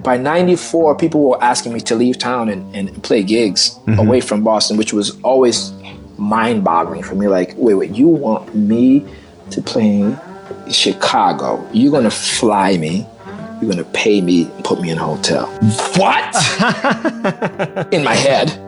by 94, people were asking me to leave town and play gigs away from Boston, which was always mind-boggling for me. Like, wait, you want me to play in Chicago? You're going to fly me. You're going to pay me and put me in a hotel. What? In my head.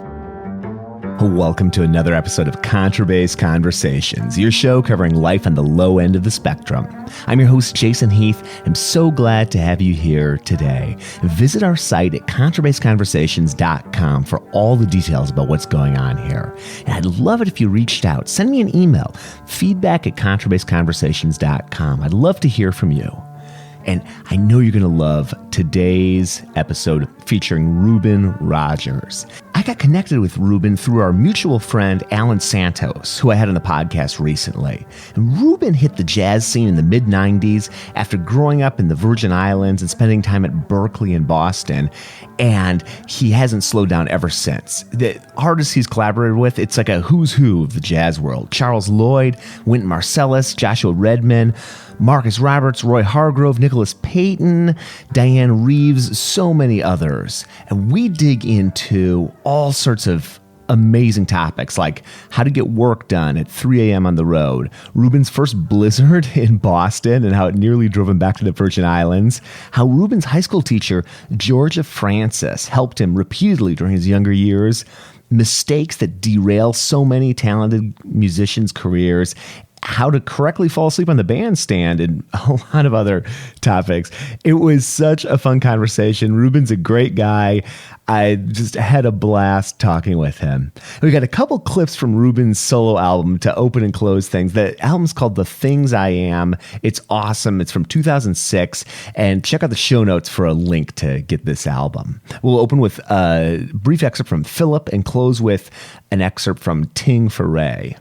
Welcome to another episode of Contrabass Conversations, your show covering life on the low end of the spectrum. I'm your host, Jason Heath. I'm so glad to have you here today. Visit our site at contrabassconversations.com for all the details about what's going on here. And I'd love it if you reached out. Send me an email, feedback@contrabassconversations.com. I'd love to hear from you. And I know you're going to love today's episode featuring Reuben Rogers. I got connected with Reuben through our mutual friend, Allan Santos, who I had on the podcast recently. And Reuben hit the jazz scene in the mid-90s after growing up in the Virgin Islands and spending time at Berklee in Boston. And he hasn't slowed down ever since. The artists he's collaborated with, it's like a who's who of the jazz world. Charles Lloyd, Wynton Marsalis, Joshua Redman, Marcus Roberts, Roy Hargrove, Nicholas Payton, Diane Reeves, so many others. And we dig into all sorts of amazing topics like how to get work done at 3 a.m. on the road, Reuben's first blizzard in Boston and how it nearly drove him back to the Virgin Islands, how Reuben's high school teacher, Georgia Francis, helped him repeatedly during his younger years, mistakes that derail so many talented musicians' careers, how to correctly fall asleep on the bandstand, and a lot of other topics. It was such a fun conversation. Reuben's a great guy. I just had a blast talking with him. We got a couple clips from Reuben's solo album to open and close things. The album's called The Things I Am. It's awesome. It's from 2006. And check out the show notes for a link to get this album. We'll open with a brief excerpt from Philip and close with an excerpt from Ting for Ray.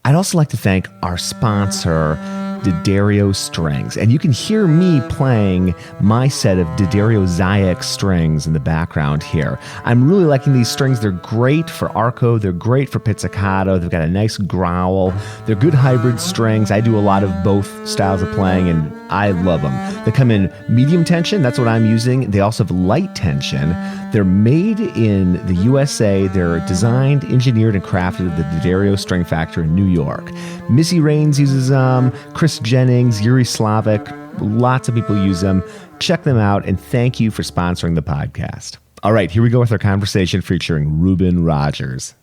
I'd also like to thank our sponsor, D'Addario Strings. And you can hear me playing my set of D'Addario Zyx strings in the background here. I'm really liking these strings. They're great for arco. They're great for pizzicato. They've got a nice growl. They're good hybrid strings. I do a lot of both styles of playing, and I love them. They come in medium tension. That's what I'm using. They also have light tension. They're made in the USA. They're designed, engineered, and crafted at the D'Addario String Factory in New York. Missy Raines uses them. Chris Jennings, Yuri Slavik, lots of people use them. Check them out, and thank you for sponsoring the podcast. All right, here we go with our conversation featuring Reuben Rogers.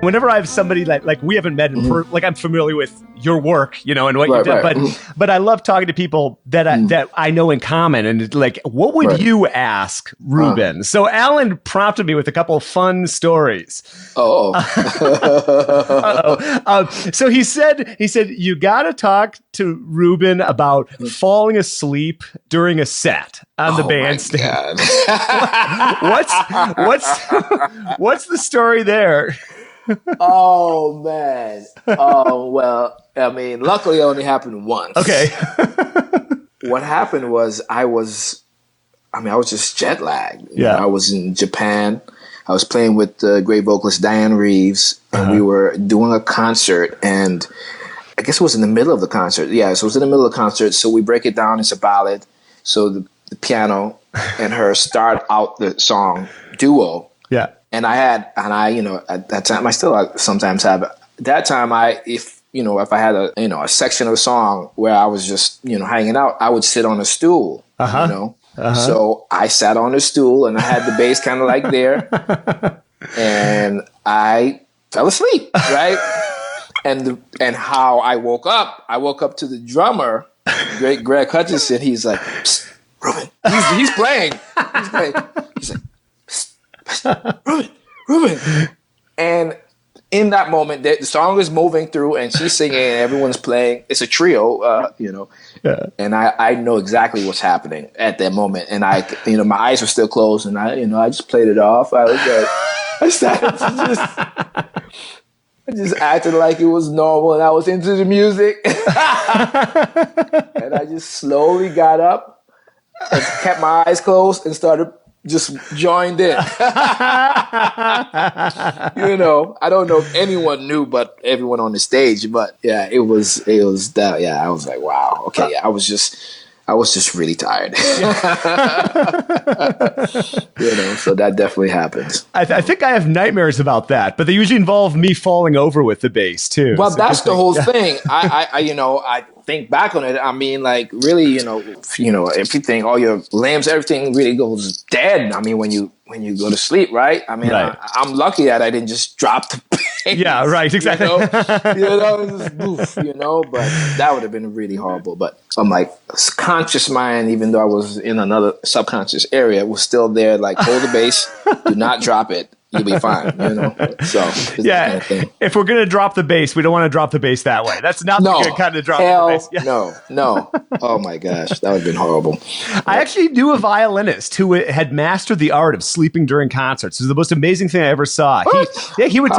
Whenever I have somebody like we haven't met in like I'm familiar with your work, and what you've done, but I love talking to people that I know in common, and like, what would you ask Reuben? So Allan prompted me with a couple of fun stories. So he said you got to talk to Reuben about falling asleep during a set on the bandstand. What's the story there? Oh, man. Well, I mean, luckily it only happened once. Okay. What happened was I was just jet lagged. I was in Japan. I was playing with the great vocalist Diane Reeves, and we were doing a concert, and I guess it was in the middle of the concert. Yeah, so it was in the middle of the concert. So we break it down. It's a ballad. So the piano and her start out the song duo. Yeah. And at that time, I still sometimes have. At that time, if I had a section of a song where I was just, hanging out, I would sit on a stool, So I sat on a stool and I had the bass kind of like there, and I fell asleep, right? and how I woke up to the drummer, great Greg Hutchinson. He's like, "Psst, Reuben," he's playing. He's like, Reuben. And in that moment, the song is moving through, and she's singing, and everyone's playing. It's a trio, Yeah. And I know exactly what's happening at that moment. And my eyes were still closed, and I just played it off. I was like, I just acted like it was normal, and I was into the music. And I just slowly got up and kept my eyes closed and started just joined in. You know, I don't know if anyone knew, but everyone on the stage. But yeah, it was that. Yeah, I was like, wow. Okay, yeah, I was just really tired. You know, so that definitely happens. I think I have nightmares about that, but they usually involve me falling over with the bass too. Well, so that's the whole thing. I think back on it. I mean, like really, you know, everything, all your limbs, everything really goes dead. I mean, when you go to sleep, right? I mean, right. I'm lucky that I didn't just drop the bass. Yeah, right, exactly. Just boof, but that would have been really horrible. But I'm like, conscious mind, even though I was in another subconscious area, was still there. Like, hold the bass, do not drop it. You'll be fine, So yeah, kind of thing. If we're gonna drop the bass, we don't want to drop the bass that way. That's not the good kind of drop the bass. Yeah. No. Oh my gosh, that would have been horrible. I actually knew a violinist who had mastered the art of sleeping during concerts. It was the most amazing thing I ever saw. He would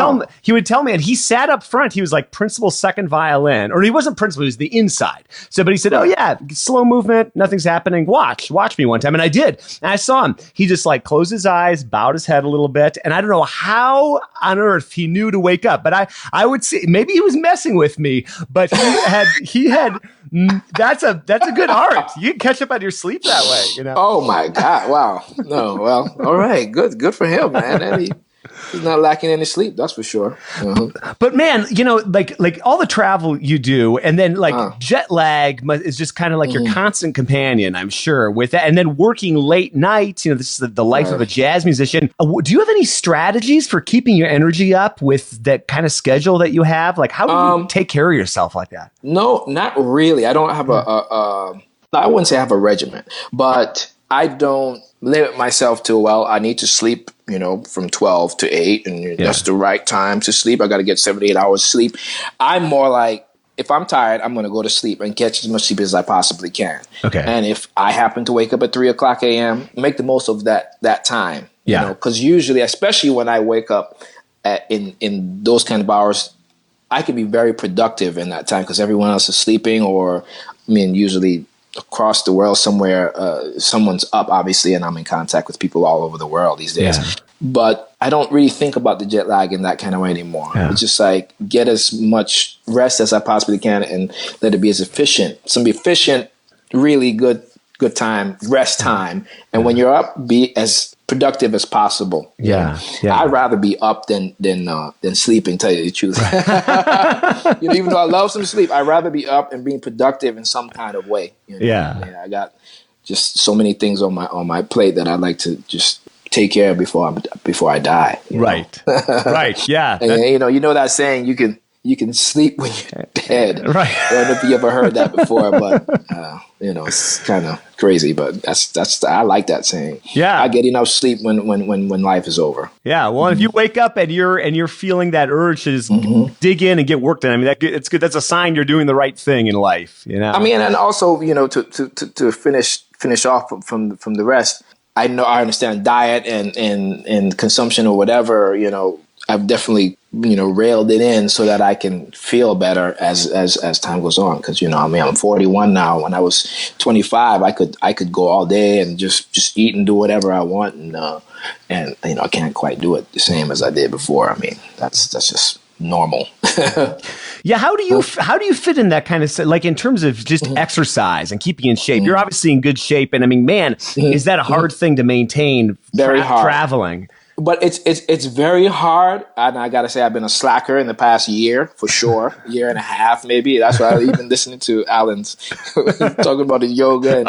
tell me, and he sat up front. He was like principal second violin, or he wasn't principal. He was the inside. So, but he said, "Oh yeah, slow movement, nothing's happening. Watch me one time." And I did, and I saw him. He just like closed his eyes, bowed his head a little bit, and I don't know how on earth he knew to wake up, but I would say maybe he was messing with me, but he had that's a good art. You can catch up on your sleep that way, Oh my God. Wow. No, well, all right. Good for him, man. And he's not lacking any sleep, that's for sure. Uh-huh. But man, like all the travel you do, and then like jet lag is just kind of like your constant companion, I'm sure, with that. And then working late nights, this is the life of a jazz musician. Do you have any strategies for keeping your energy up with that kind of schedule that you have? Like, how do you take care of yourself like that? No, not really. I don't have I wouldn't say I have a regimen, but I don't limit myself to, I need to sleep, from 12 to 8, and that's the right time to sleep. I got to get 7 to 8 hours sleep. I'm more like, if I'm tired, I'm going to go to sleep and catch as much sleep as I possibly can. Okay. And if I happen to wake up at 3 o'clock a.m., make the most of that time. Yeah. Because usually, especially when I wake up in those kind of hours, I can be very productive in that time because everyone else is sleeping, or, usually across the world somewhere, someone's up, obviously, and I'm in contact with people all over the world these days. Yeah. But I don't really think about the jet lag in that kind of way anymore. Yeah. It's just like, get as much rest as I possibly can and let it be as efficient. Some efficient, really good time, rest time. And when you're up, be as productive as possible. Yeah. I'd rather be up than sleeping, tell you the truth. Even though I love some sleep, I'd rather be up and being productive in some kind of way. Yeah, I got just so many things on my plate that I'd like to just take care of before I die. Right. Right. Yeah. And that saying, you can sleep when you're dead. Right. I don't know if you ever heard that before, but it's kind of crazy. But I like that saying. Yeah. I get enough sleep when life is over. Yeah. Well, if you wake up and you're feeling that urge to just dig in and get work done, it's good. That's a sign you're doing the right thing in life. And also to finish off from the rest. I understand diet and consumption or whatever. I've definitely railed it in so that I can feel better as time goes on. Because I'm 41 now. When I was 25, I could go all day and just eat and do whatever I want, and I can't quite do it the same as I did before. That's just normal. Yeah, how do you fit in that kind of, like, in terms of just exercise and keeping in shape? You're obviously in good shape, and man, is that a hard thing to maintain? Very hard traveling. But it's very hard, and I gotta say I've been a slacker in the past year for sure, year and a half maybe. That's why I've been listening to Allan's talking about the yoga and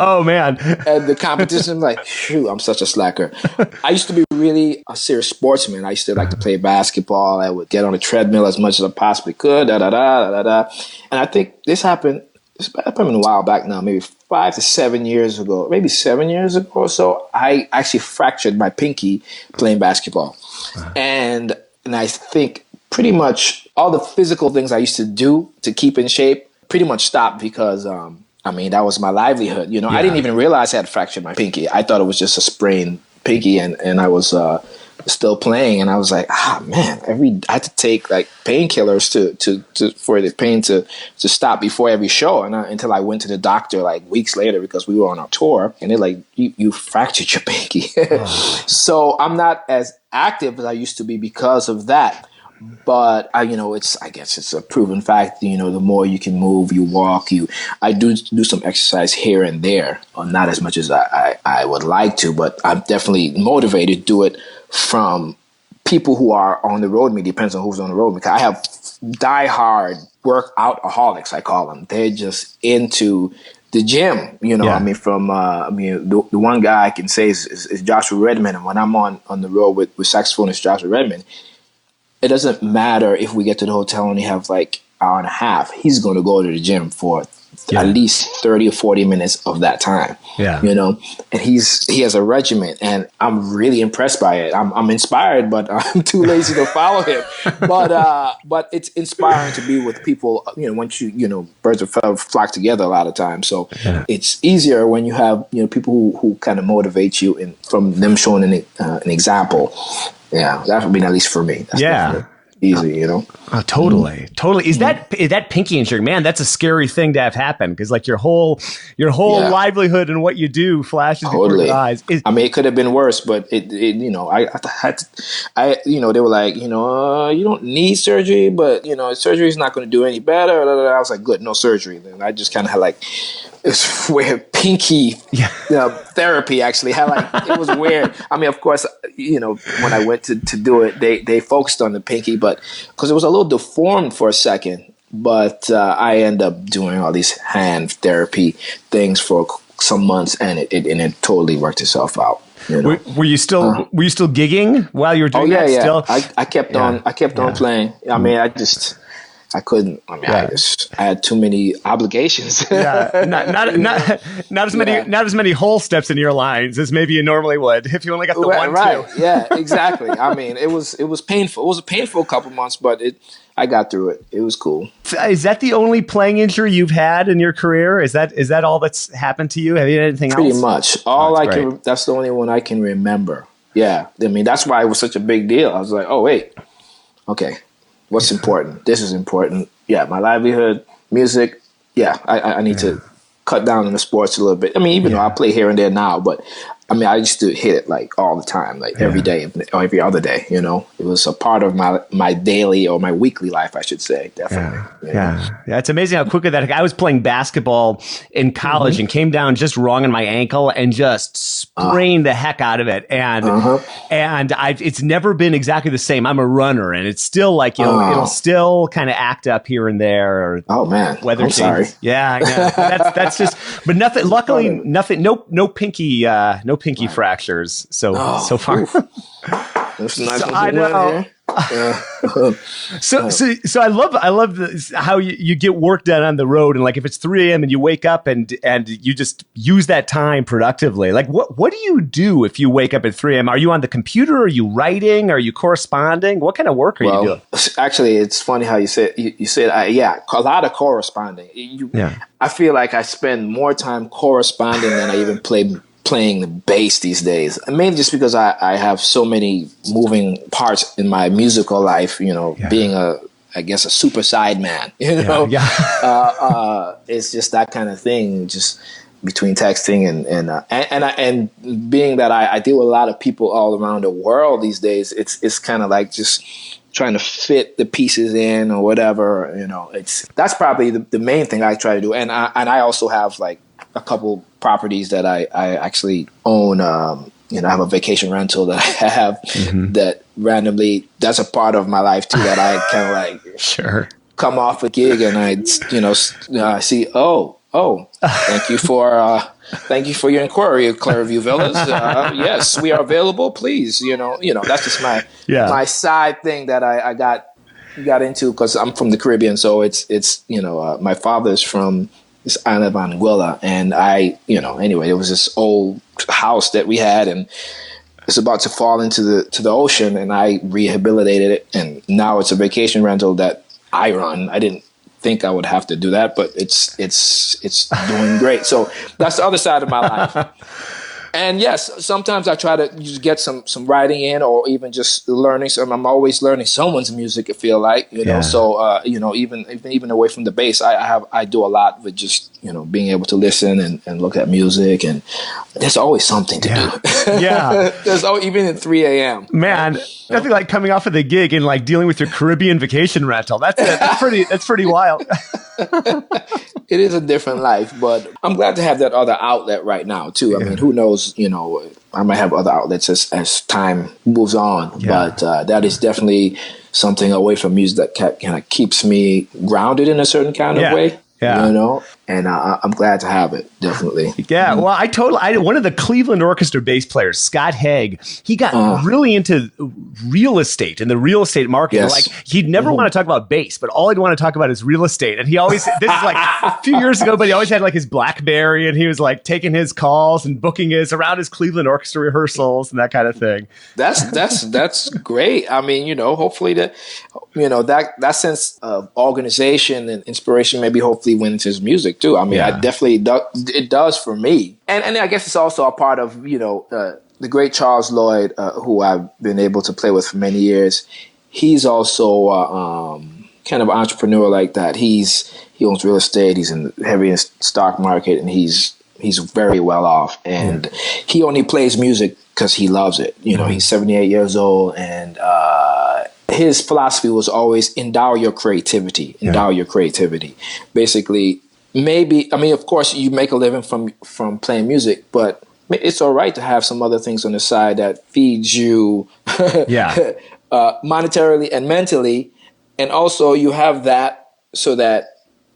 the competition. I'm like, shoot, I'm such a slacker. I used to be really a serious sportsman. I used to like to play basketball. I would get on a treadmill as much as I possibly could. And I think this happened. It's been a while back now, maybe 5 to 7 years ago, maybe 7 years ago or so. I actually fractured my pinky playing basketball. And I think pretty much all the physical things I used to do to keep in shape pretty much stopped because, that was my livelihood. I didn't even realize I had fractured my pinky. I thought it was just a sprained pinky, and I was still playing, and I was like, man, I had to take like painkillers for the pain to stop before every show, and until I went to the doctor like weeks later because we were on our tour, and they're like, you fractured your pinky. So I'm not as active as I used to be because of that. But I guess it's a proven fact. The more you can move, you walk, I do some exercise here and there, not as much as I would like to, but I'm definitely motivated to do it from people who are on the road with me. Depends on who's on the road, because I have diehard workout-aholics, I call them. They're just into the gym, Yeah. The one guy I can say is Joshua Redman, and when I'm on the road with saxophonist Joshua Redman, it doesn't matter if we get to the hotel and we have like an hour and a half. He's going to go to the gym for at least 30 or 40 minutes of that time. Yeah. And he has a regimen, and I'm really impressed by it. I'm inspired, but I'm too lazy to follow him. But it's inspiring to be with people. Once birds of feather flock together a lot of times. So it's easier when you have people who kind of motivate you, and from them showing an example. Yeah, that would be at least for me. That's easy, Oh, totally. Is that pinky injury? Man, that's a scary thing to have happen, because like your whole livelihood and what you do flashes before your eyes. It could have been worse, but I had to, they were like, you don't need surgery, but surgery is not going to do any better. I was like, good, no surgery. Then I just kind of had like this weird pinky therapy. Actually, it was weird. Of course, when I went to do it, they focused on the pinky, but because it was a little deformed for a second. But I end up doing all these hand therapy things for some months, and it totally worked itself out. Were you still gigging while you were doing that? Still? I kept on playing. I couldn't. I had too many obligations. Not as many whole steps in your lines as maybe you normally would if you only got the one. Right. Yeah. Exactly. It was painful. It was a painful couple months, but I got through it. It was cool. Is that the only playing injury you've had in your career? Is that all that's happened to you? Have you had anything else? Pretty much. That's the only one I can remember. Yeah. That's why it was such a big deal. I was like, oh wait, okay. What's important? This is important. Yeah, my livelihood, music. Yeah, I need to cut down on the sports a little bit. Even though I play here and there now, but I used to hit it like all the time, like every day or every other day. It was a part of my daily or my weekly life, I should say. Definitely. Yeah. It's amazing how quickly that. I was playing basketball in college and came down just wrong on my ankle and just sprained the heck out of it. And it's never been exactly the same. I'm a runner, and it's still like it'll still kind of act up here and there. Or weather changes. Sorry. Yeah. That's just. But nothing. Luckily, nothing. No pinky. No pinky fractures so far. That's nice. I know. So I love how you get work done on the road, and like if it's 3 a.m. and you wake up and you just use that time productively. Like what do you do if you wake up at 3 a.m.? Are you on the computer? Are you writing? Are you corresponding? What kind of work are you doing? Actually, it's funny how you said a lot of corresponding. I feel like I spend more time corresponding than I even playing the bass these days. Mainly just because I have so many moving parts in my musical life, being a Super-Sideman, it's just that kind of thing, just between texting and being that I deal with a lot of people all around the world these days. It's kind of like just trying to fit the pieces in or whatever, that's probably the main thing I try to do. And I also have like a couple properties that I actually own. I have a vacation rental that I have that randomly, that's a part of my life too, that I kind of like come off a gig and I see, thank you for your inquiry, Clariview Villas. Yes, we are available. Please, that's just my side thing that I got into because I'm from the Caribbean. So it's my father's from this island of Anguilla, and anyway, it was this old house that we had, and it's about to fall into the ocean, and I rehabilitated it, and now it's a vacation rental that I run. I didn't think I would have to do that, but it's doing great. So that's the other side of my life. And yes, sometimes I try to just get some writing in, or even just learning. So I'm always learning someone's music. I feel like So even away from the bass, I do a lot with just being able to listen and look at music, and there's always something to do. Yeah, there's even at 3 a.m. Man, nothing like coming off of the gig and like dealing with your Caribbean vacation rental. That's pretty wild. It is a different life, but I'm glad to have that other outlet right now too. I mean, who knows? I might have other outlets as time moves on, but that is definitely something away from music that kind of keeps me grounded in a certain kind of way. Yeah. And I'm glad to have it, definitely. Yeah, well, one of the Cleveland Orchestra bass players, Scott Haig, he got really into real estate and the real estate market. Yes. Like, he'd never want to talk about bass, but all he'd want to talk about is real estate. And he always, this is like a few years ago, but he always had like his BlackBerry, and he was like taking his calls and booking around his Cleveland Orchestra rehearsals and that kind of thing. That's great. I mean, hopefully that sense of organization and inspiration maybe hopefully wins his music too. I mean, I definitely it does for me, and I guess it's also a part of the great Charles Lloyd, who I've been able to play with for many years. He's also kind of entrepreneur like that. He owns real estate. He's heavy in stock market, and he's very well off. And he only plays music because he loves it. He's 78 years old, and his philosophy was always endow your creativity. Basically, of course, you make a living from playing music, but it's all right to have some other things on the side that feeds you monetarily and mentally. And also you have that so that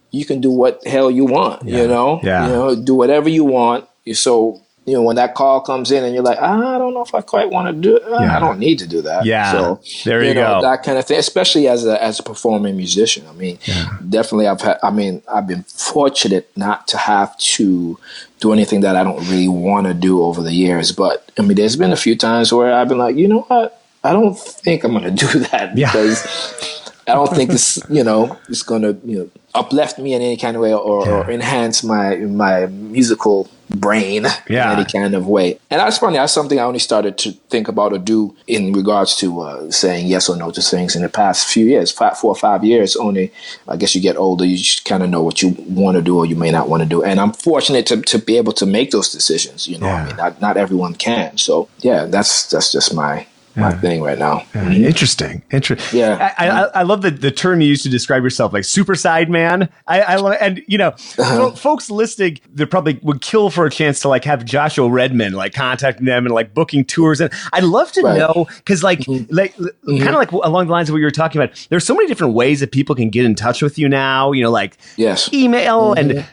you can do what the hell you want, do whatever you want. So, when that call comes in and you're like, I don't know if I quite want to do it. I don't need to do that. Yeah. So there you go. That kind of thing, especially as a performing musician. I mean, definitely I've been fortunate not to have to do anything that I don't really want to do over the years. But I mean, there's been a few times where I've been like, you know what? I don't think I'm going to do that because I don't think this, is going to, uplift me in any kind of way or enhance my musical brain in any kind of way. And that's funny. That's something I only started to think about or do in regards to saying yes or no to things in the past few years, 4 or 5 years. Only, I guess you get older, you just kind of know what you want to do or you may not want to do. And I'm fortunate to be able to make those decisions. I mean, not everyone can. So that's just my thing right now. Interesting. Yeah. I love the term you used to describe yourself, like Super-Sideman. I love it. And, folks listening, they probably would kill for a chance to like have Joshua Redman, like contacting them and like booking tours. And I'd love to know, because kind of like along the lines of what you were talking about, there's so many different ways that people can get in touch with you now, like email and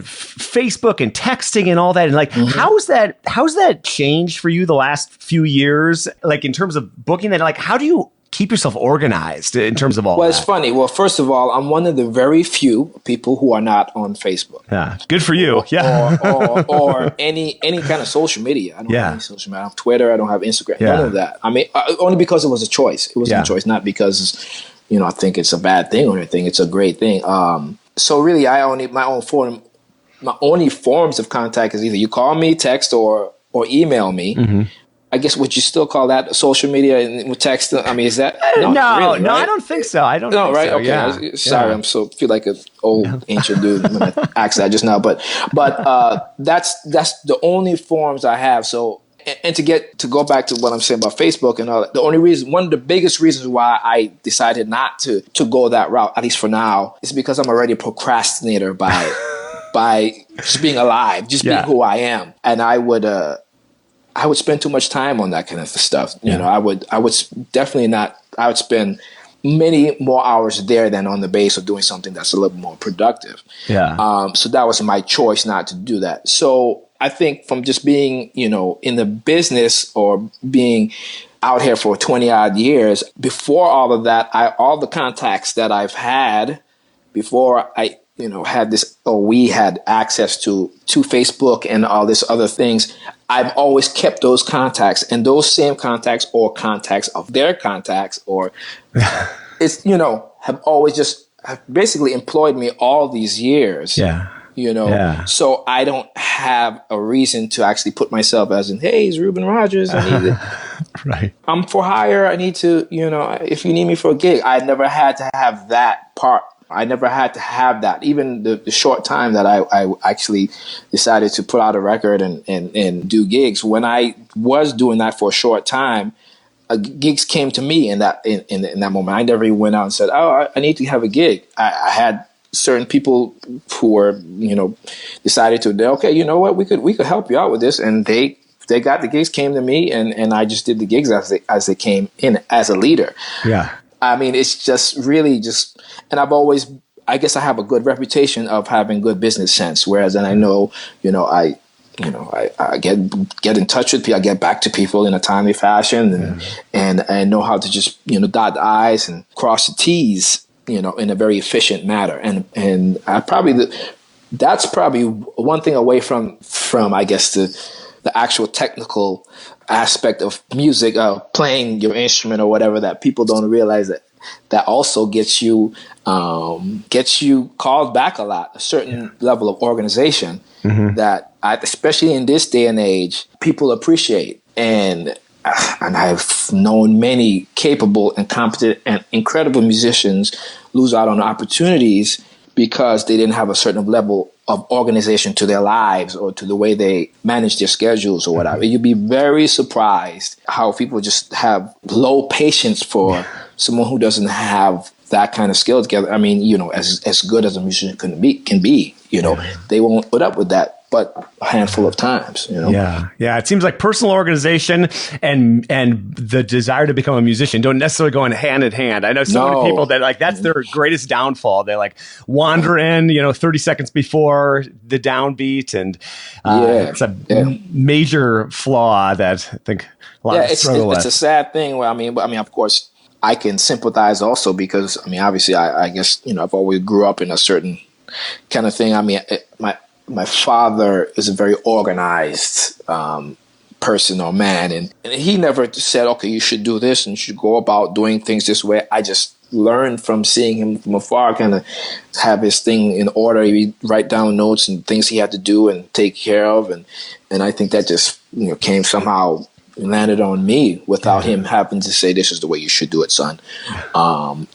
Facebook and texting and all that. And like, how's that changed for you the last few years? Like in terms of booking that, like, how do you keep yourself organized in terms of all that? Well, it's funny. Well, first of all, I'm one of the very few people who are not on Facebook. Yeah, good for you. Or any kind of social media. I don't have any social media. I don't have Twitter. I don't have Instagram. None of that. I mean, only because it was a choice. It was a choice, not because, I think it's a bad thing or anything. It's a great thing. So really, my only forms of contact is either you call me, text, or email me. I guess would you still call that social media and with text? I mean, is that no? Really, right? I don't think so. I don't. No, think right? So. Okay. Yeah. Sorry, I'm feel like an old ancient dude when I asked that just now. But that's the only forms I have. So and to go back to what I'm saying about Facebook and all that, one of the biggest reasons why I decided not to go that route, at least for now, is because I'm already a procrastinator by just being alive, just being who I am, and I would spend too much time on that kind of stuff. I would definitely not. I would spend many more hours there than on the bass or doing something that's a little more productive. So that was my choice not to do that. So I think from just being, in the business or being out here for 20 odd years, before all of that, all the contacts that I've had before I, had this, or we had access to Facebook and all this other things, I've always kept those contacts, and those same contacts or contacts of their contacts, or have always have basically employed me all these years So I don't have a reason to actually put myself as in, hey, it's Reuben Rogers. I need it. Right. I'm for hire. I need to, if you need me for a gig. I never had to have that part. I never had to have that. Even the short time that I actually decided to put out a record and do gigs, when I was doing that for a short time, gigs came to me in that moment. I never even went out and said, oh, I need to have a gig. I had certain people who were, decided to, okay, you know what, we could help you out with this. And they got the gigs, came to me, and I just did the gigs as they came in as a leader. Yeah. I mean, it's just really just, and I guess I have a good reputation of having good business sense. Whereas then I know, I get in touch with people, I get back to people in a timely fashion, and I know how to just, dot the I's and cross the T's, in a very efficient manner. And that's probably one thing away from I guess the actual technical aspect of music, playing your instrument or whatever, that people don't realize that also gets you called back a lot, a certain level of organization that especially in this day and age, people appreciate. And I've known many capable and competent and incredible musicians lose out on opportunities because they didn't have a certain level of organization to their lives or to the way they manage their schedules or whatever. You'd be very surprised how people just have low patience for someone who doesn't have that kind of skill together. I mean, as good as a musician can be, they won't put up with that but a handful of times, Yeah. It seems like personal organization and the desire to become a musician don't necessarily go in hand in hand. I know so many people that that's their greatest downfall. They wander in, 30 seconds before the downbeat, and it's a major flaw that I think a lot of struggle with. It's a sad thing. I mean, of course, I can sympathize also because, obviously, I guess, I've always grew up in a certain kind of thing. I mean, my father is a very organized person or man, and he never said, okay, you should do this and you should go about doing things this way. I just learned from seeing him from afar, kind of have his thing in order. He'd write down notes and things he had to do and take care of, and I think that just came somehow landed on me without him having to say, this is the way you should do it, son. And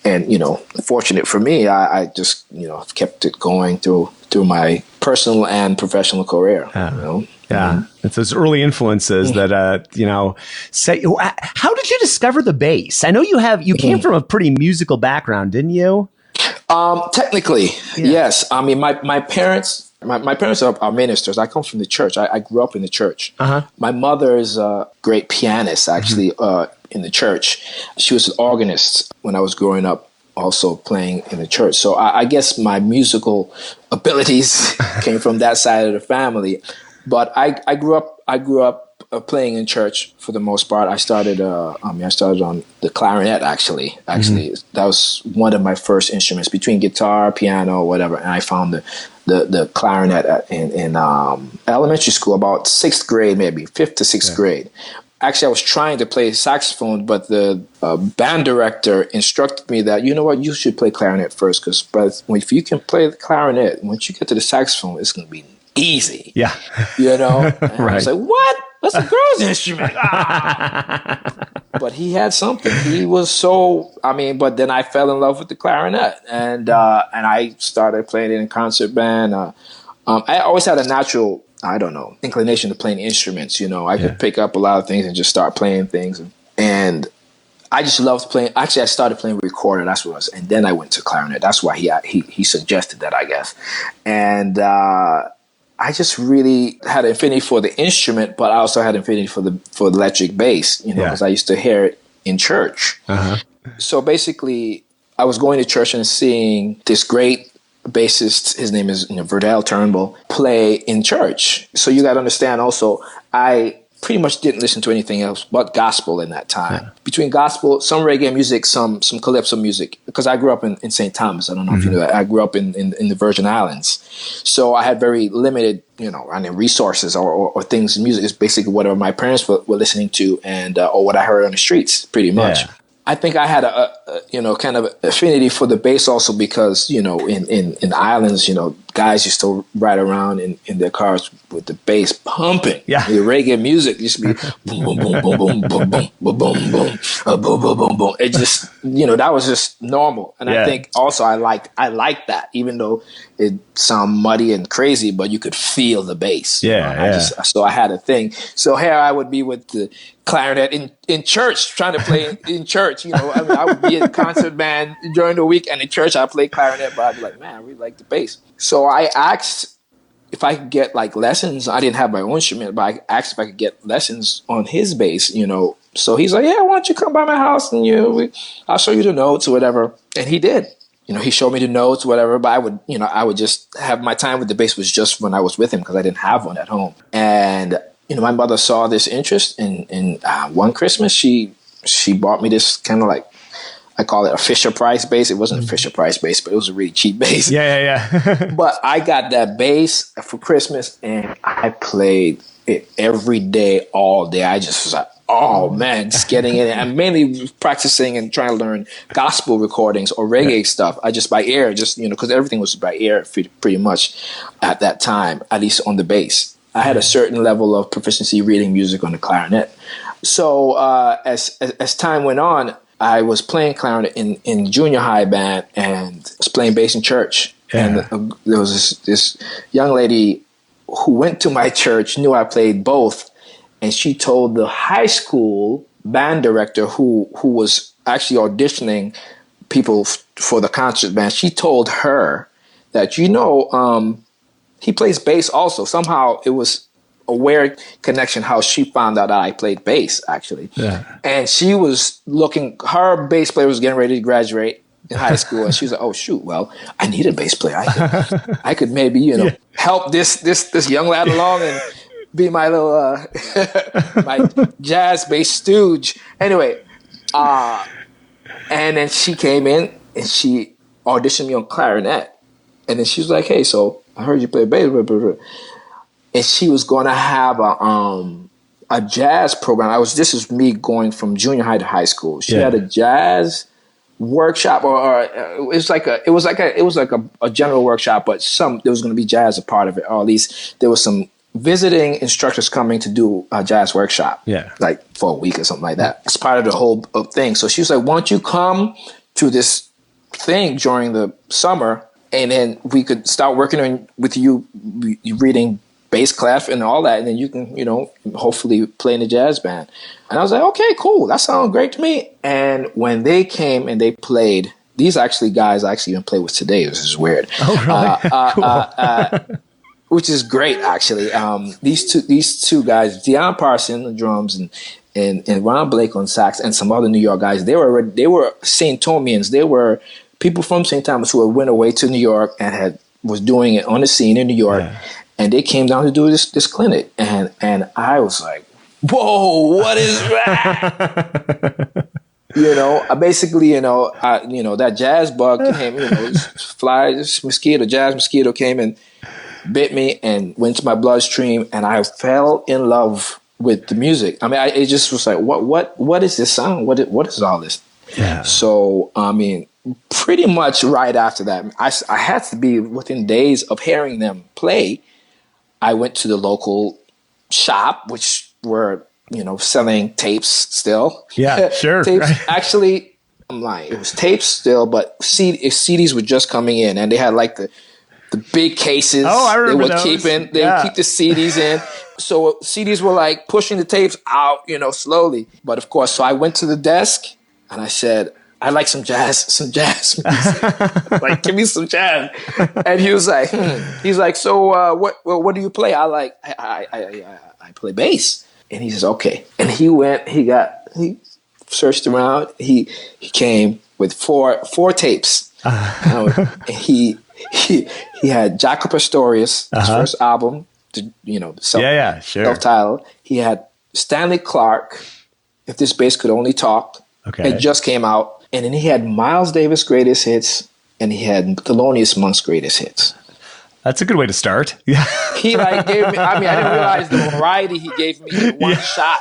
fortunate for me, I just kept it going through my personal and professional career. It's those early influences that say. How did you discover the bass? I know you came from a pretty musical background, didn't you? Technically, yes. I mean, my parents. My parents are ministers. I come from the church. I grew up in the church. My mother is a great pianist, actually, in the church. She was an organist when I was growing up, also playing in the church. So I guess my musical abilities came from that side of the family. But I grew up playing in church for the most part. I started on the clarinet, actually. That was one of my first instruments between guitar, piano, whatever. And I found the clarinet in elementary school, about 6th grade, maybe 5th to 6th grade. Actually, I was trying to play saxophone, but the band director instructed me that, you know what, you should play clarinet first, because if you can play the clarinet, once you get to the saxophone, it's going to be easy. Yeah. And right. I was like, what? That's a girl's instrument. But he had something. He was so, but then I fell in love with the clarinet, and I started playing it in concert band. I always had a natural, inclination to playing instruments. I could pick up a lot of things and just start playing things. And I just loved playing. Actually, I started playing recorder. That's what it was. And then I went to clarinet. That's why he suggested that, I guess. And I just really had an affinity for the instrument, but I also had an affinity for the electric bass, because I used to hear it in church. So basically, I was going to church and seeing this great bassist, his name is Verdell Turnbull, play in church. So you got to understand also, I pretty much didn't listen to anything else but gospel in that time. Between gospel, some reggae music, some calypso music, because I grew up in St. Thomas. I don't know if you know that. I grew up in the Virgin Islands. So I had very limited, resources or things in music. It's basically whatever my parents were listening to and or what I heard on the streets, pretty much. I think I had kind of affinity for the bass also because, in the islands, guys used to ride around in their cars with the bass pumping. Yeah. The reggae music used to be boom, boom, boom, boom, boom, boom, boom, boom, boom, boom, boom, boom, boom, boom. It just, that was just normal. And I think also I liked that, even though it sounded muddy and crazy, but you could feel the bass. So I had a thing. So here I would be with the clarinet in church, trying to play in church. I would be in a concert band during the week, and in church I played clarinet, but I'd be like, man, I really like the bass. So I asked if I could get like lessons. I didn't have my own instrument, but I asked if I could get lessons on his bass, So he's like, yeah, why don't you come by my house and I'll show you the notes or whatever. And he did. He showed me the notes, whatever, but I would just have my time with the bass was just when I was with him because I didn't have one at home. And, my mother saw this interest in one Christmas, she bought me this kind of like, I call it a Fisher Price bass. It wasn't a Fisher Price bass, but it was a really cheap bass. Yeah. But I got that bass for Christmas and I played it every day, all day. I just was like, oh man, just getting in it. I'm mainly practicing and trying to learn gospel recordings or reggae stuff. I just by ear, because everything was by ear pretty much at that time, at least on the bass. I had a certain level of proficiency reading music on the clarinet. So as time went on, I was playing clarinet in junior high band and was playing bass in church. Yeah. And there was this young lady who went to my church, knew I played both. And she told the high school band director who was actually auditioning people for the concert band, she told her that, he plays bass also. Somehow it was a weird connection how she found out that I played bass, actually. Yeah. And she was her bass player was getting ready to graduate in high school. And she was like, oh, shoot, well, I need a bass player. I could maybe, help this young lad along and be my little my jazz bass stooge. Anyway, and then she came in and she auditioned me on clarinet. And then she was like, hey, so I heard you play bass. Blah, blah, blah. And she was going to have a jazz program. This is me going from junior high to high school. She had a jazz workshop, or it was like a general workshop, but there was going to be jazz a part of it, or at least there was some visiting instructors coming to do a jazz workshop, like for a week or something like that. It's part of the whole thing. So she was like, why don't you come to this thing during the summer, and then we could start working on with you reading bass clef and all that, and then you can, hopefully play in the jazz band. And I was like, okay, cool. That sounds great to me. And when they came and they played, these guys I actually even play with today. This is weird. Oh, really? Cool. Which is great, actually. These two guys, Deion Parson on drums and Ron Blake on sax, and some other New York guys. They were St. Thomians. They were people from St. Thomas who went away to New York and was doing it on the scene in New York. Yeah. And they came down to do this clinic, and I was like, whoa, what is that? I basically, that jazz bug came, jazz mosquito came and bit me and went to my bloodstream, and I fell in love with the music. I mean, it just was like, what is this sound? What is all this? Yeah. So, I mean, pretty much right after that, I had to be within days of hearing them play. I went to the local shop, which were, selling tapes still. Yeah, sure. Tapes. Right. Actually, I'm lying. It was tapes still, but CDs were just coming in, and they had like the big cases. Oh, I remember they would keep the CDs in. So CDs were like pushing the tapes out, slowly. But of course, so I went to the desk and I said, I'd like some jazz music. Like, give me some jazz. And he was like, He's like, so what do you play? I play bass. And he says, okay. And he searched around. He came with four tapes. He had Jaco Pastorius, his first album, self-titled. He had Stanley Clarke, If This Bass Could Only Talk. Okay. It just came out. And then he had Miles Davis' greatest hits, and he had Thelonious Monk's greatest hits. That's a good way to start. Yeah. He gave me, I didn't realize the variety he gave me in one shot.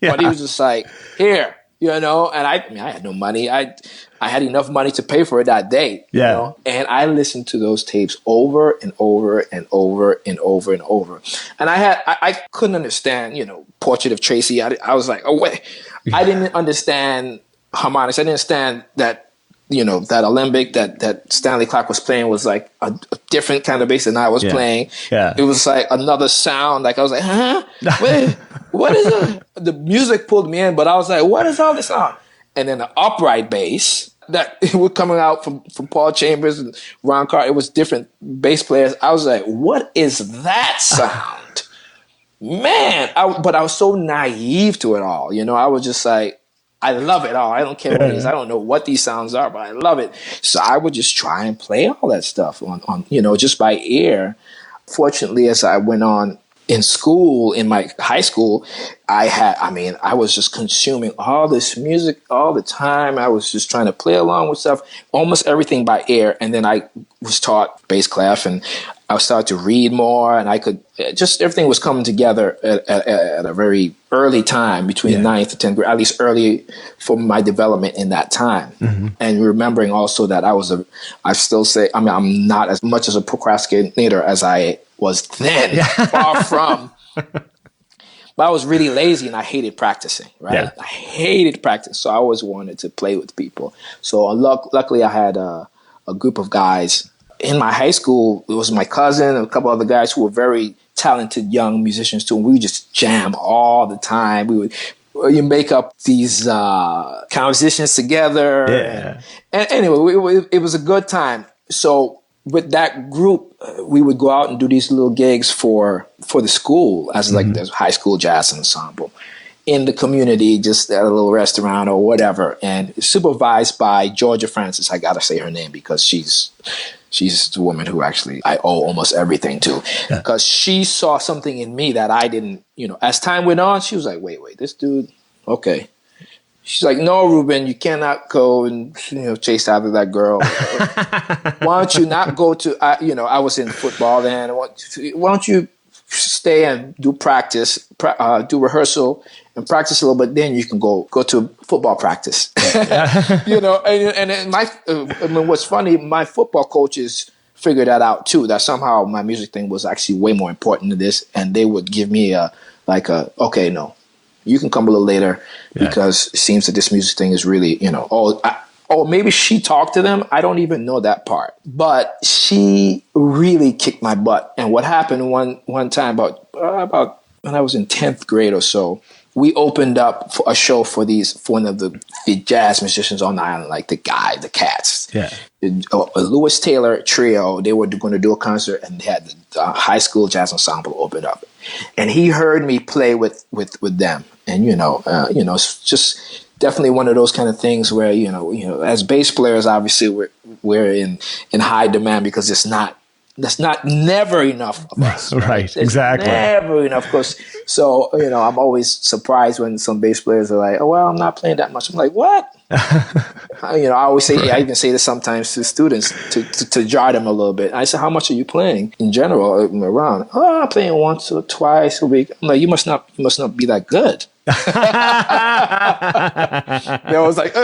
Yeah. But he was just like, here, And I had no money. I had enough money to pay for it that day, and I listened to those tapes over and over and over and over and over. And I couldn't understand, Portrait of Tracy. I was like, oh, wait. I didn't understand harmonics. I didn't understand that, that alembic that Stanley Clarke was playing was like a different kind of bass than I was playing. Yeah. It was like another sound. Like I was like, huh? Wait, what is it? The music pulled me in, but I was like, what is all this on? And then the upright bass that it was coming out from Paul Chambers and Ron Carr. It was different bass players. I was like, what is that sound? Man, but I was so naive to it all. I was just like, I love it all. I don't care what it is. I don't know what these sounds are, but I love it. So I would just try and play all that stuff on just by ear. Fortunately, as I went on in school, in my high school, I was just consuming all this music all the time. I was just trying to play along with stuff, almost everything by ear. And then I was taught bass clef, and I started to read more, and I could just everything was coming together at a very early time between 9th and 10th grade, at least early for my development in that time. Mm-hmm. And remembering also that I still say, I'm not as much as a procrastinator as I was then, far from. But I was really lazy and I hated practicing, right? Yeah. I hated practice. So I always wanted to play with people. So luckily I had a group of guys in my high school. It was my cousin and a couple other guys who were very talented young musicians too. And we would just jam all the time. You make up these compositions together. Yeah. And anyway, it was a good time. So with that group, we would go out and do these little gigs for the school as like the high school jazz ensemble in the community, just at a little restaurant or whatever, and supervised by Georgia Francis. I gotta say her name because she's the woman who actually I owe almost everything to, because she saw something in me that I didn't. As time went on, she was like, "Wait, this dude, okay." She's like, "No, Reuben, you cannot go and chase after that girl. Why don't you not go to? I was in football then. Why don't you stay and do practice, do rehearsal, and practice a little bit? Then you can go to football practice." And what's funny, my football coaches figured that out too. That somehow my music thing was actually way more important than this, and they would give me okay, no. You can come a little later because it seems that this music thing is really, maybe she talked to them. I don't even know that part. But she really kicked my butt. And what happened one time about when I was in 10th grade or so, we opened up for a show for one of the jazz musicians on the island, like the Cats. Yeah. A Lewis Taylor trio. They were going to do a concert, and they had the high school jazz ensemble open up. And he heard me play with them. And, it's just definitely one of those kind of things where, as bass players, obviously we're in high demand because that's not never enough of us. Right. Exactly. Never enough. Because so, I'm always surprised when some bass players are like, "Oh, well, I'm not playing that much." I'm like, "What?" I always say, I even say this sometimes to students to jar them a little bit. I say, "How much are you playing in general around?" "Oh, I'm playing once or twice a week." I'm like, you must not be that good. I was like,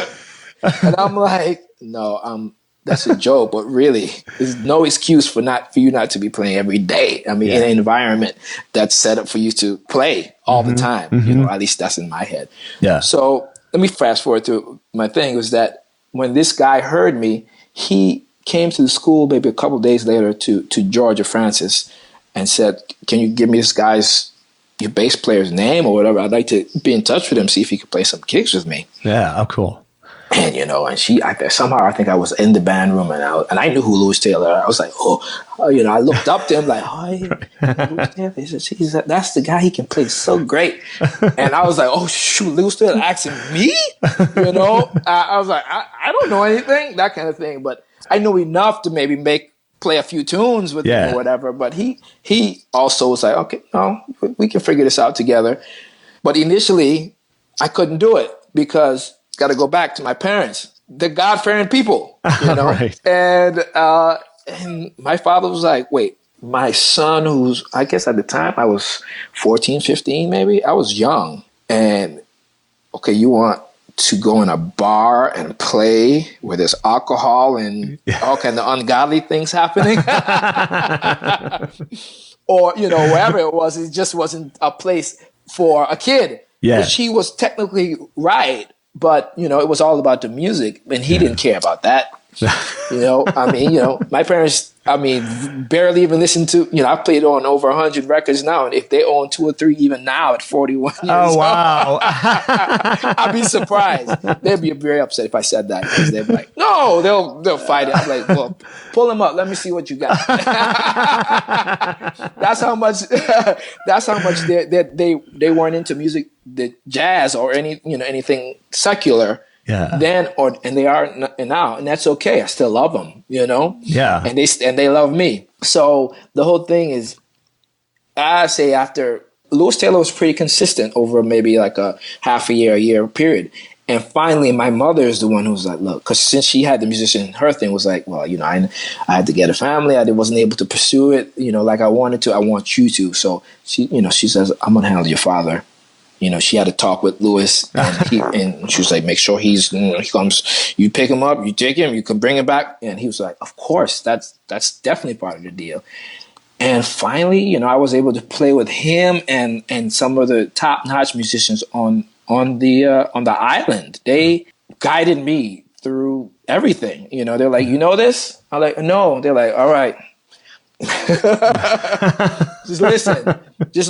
and I'm like, no, that's a joke, but really, there's no excuse for you not to be playing every day. In an environment that's set up for you to play all the time. At least that's in my head. Yeah. So let me fast forward to my thing. Was that when this guy heard me, he came to the school maybe a couple of days later to Georgia Francis and said, "Can you give me your bass player's name or whatever? I'd like to be in touch with him, see if he could play some gigs with me." Yeah. Oh, cool. And, and somehow I think I was in the band room and I knew who Lewis Taylor. I was like, I looked up to him like, Lewis Taylor, that's the guy. He can play so great. And I was like, oh shoot, Lewis Taylor asking me? I was like, I don't know anything, that kind of thing. But I knew enough to maybe play a few tunes with him or whatever. But he also was like, okay, no, we can figure this out together. But initially I couldn't do it because got to go back to my parents. They're God-fearing people, Right. And my father was like, wait, my son who's, I guess at the time I was 14, 15 maybe. I was young. And, okay, you want to go in a bar and play where there's alcohol and all kind of ungodly things happening. Or, wherever it was, it just wasn't a place for a kid. Yeah. Which he was technically right, but, it was all about the music, and he didn't care about that. My parents, barely even listened to, I've played on over 100 records now, and if they own 2 or 3 even now at 41 years old, wow. I'd be surprised. They'd be very upset if I said that, because they'd be like, no, they'll fight it. I'm like, well, pull them up. Let me see what you got. That's how much they weren't into music, the jazz or anything secular. Yeah. And they are now, and that's okay. I still love them, Yeah. And they love me. So the whole thing is, I say after Louis Taylor was pretty consistent over maybe like a half a year period. And finally, my mother is the one who was like, look, because since she had the musician, her thing was like, well, I had to get a family. I wasn't able to pursue it, like I wanted to. I want you to. So she says, I'm going to handle your father. She had a talk with Louis, and she was like, make sure he comes, you pick him up, you take him, you can bring him back. And he was like, of course, that's definitely part of the deal. And finally, I was able to play with him and some of the top-notch musicians on the island. They guided me through everything. They're like, this? I'm like, no. They're like, all right. Just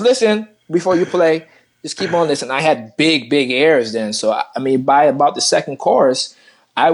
listen before you play. Just keep on listening. I had big airs then. So, by about the second chorus, I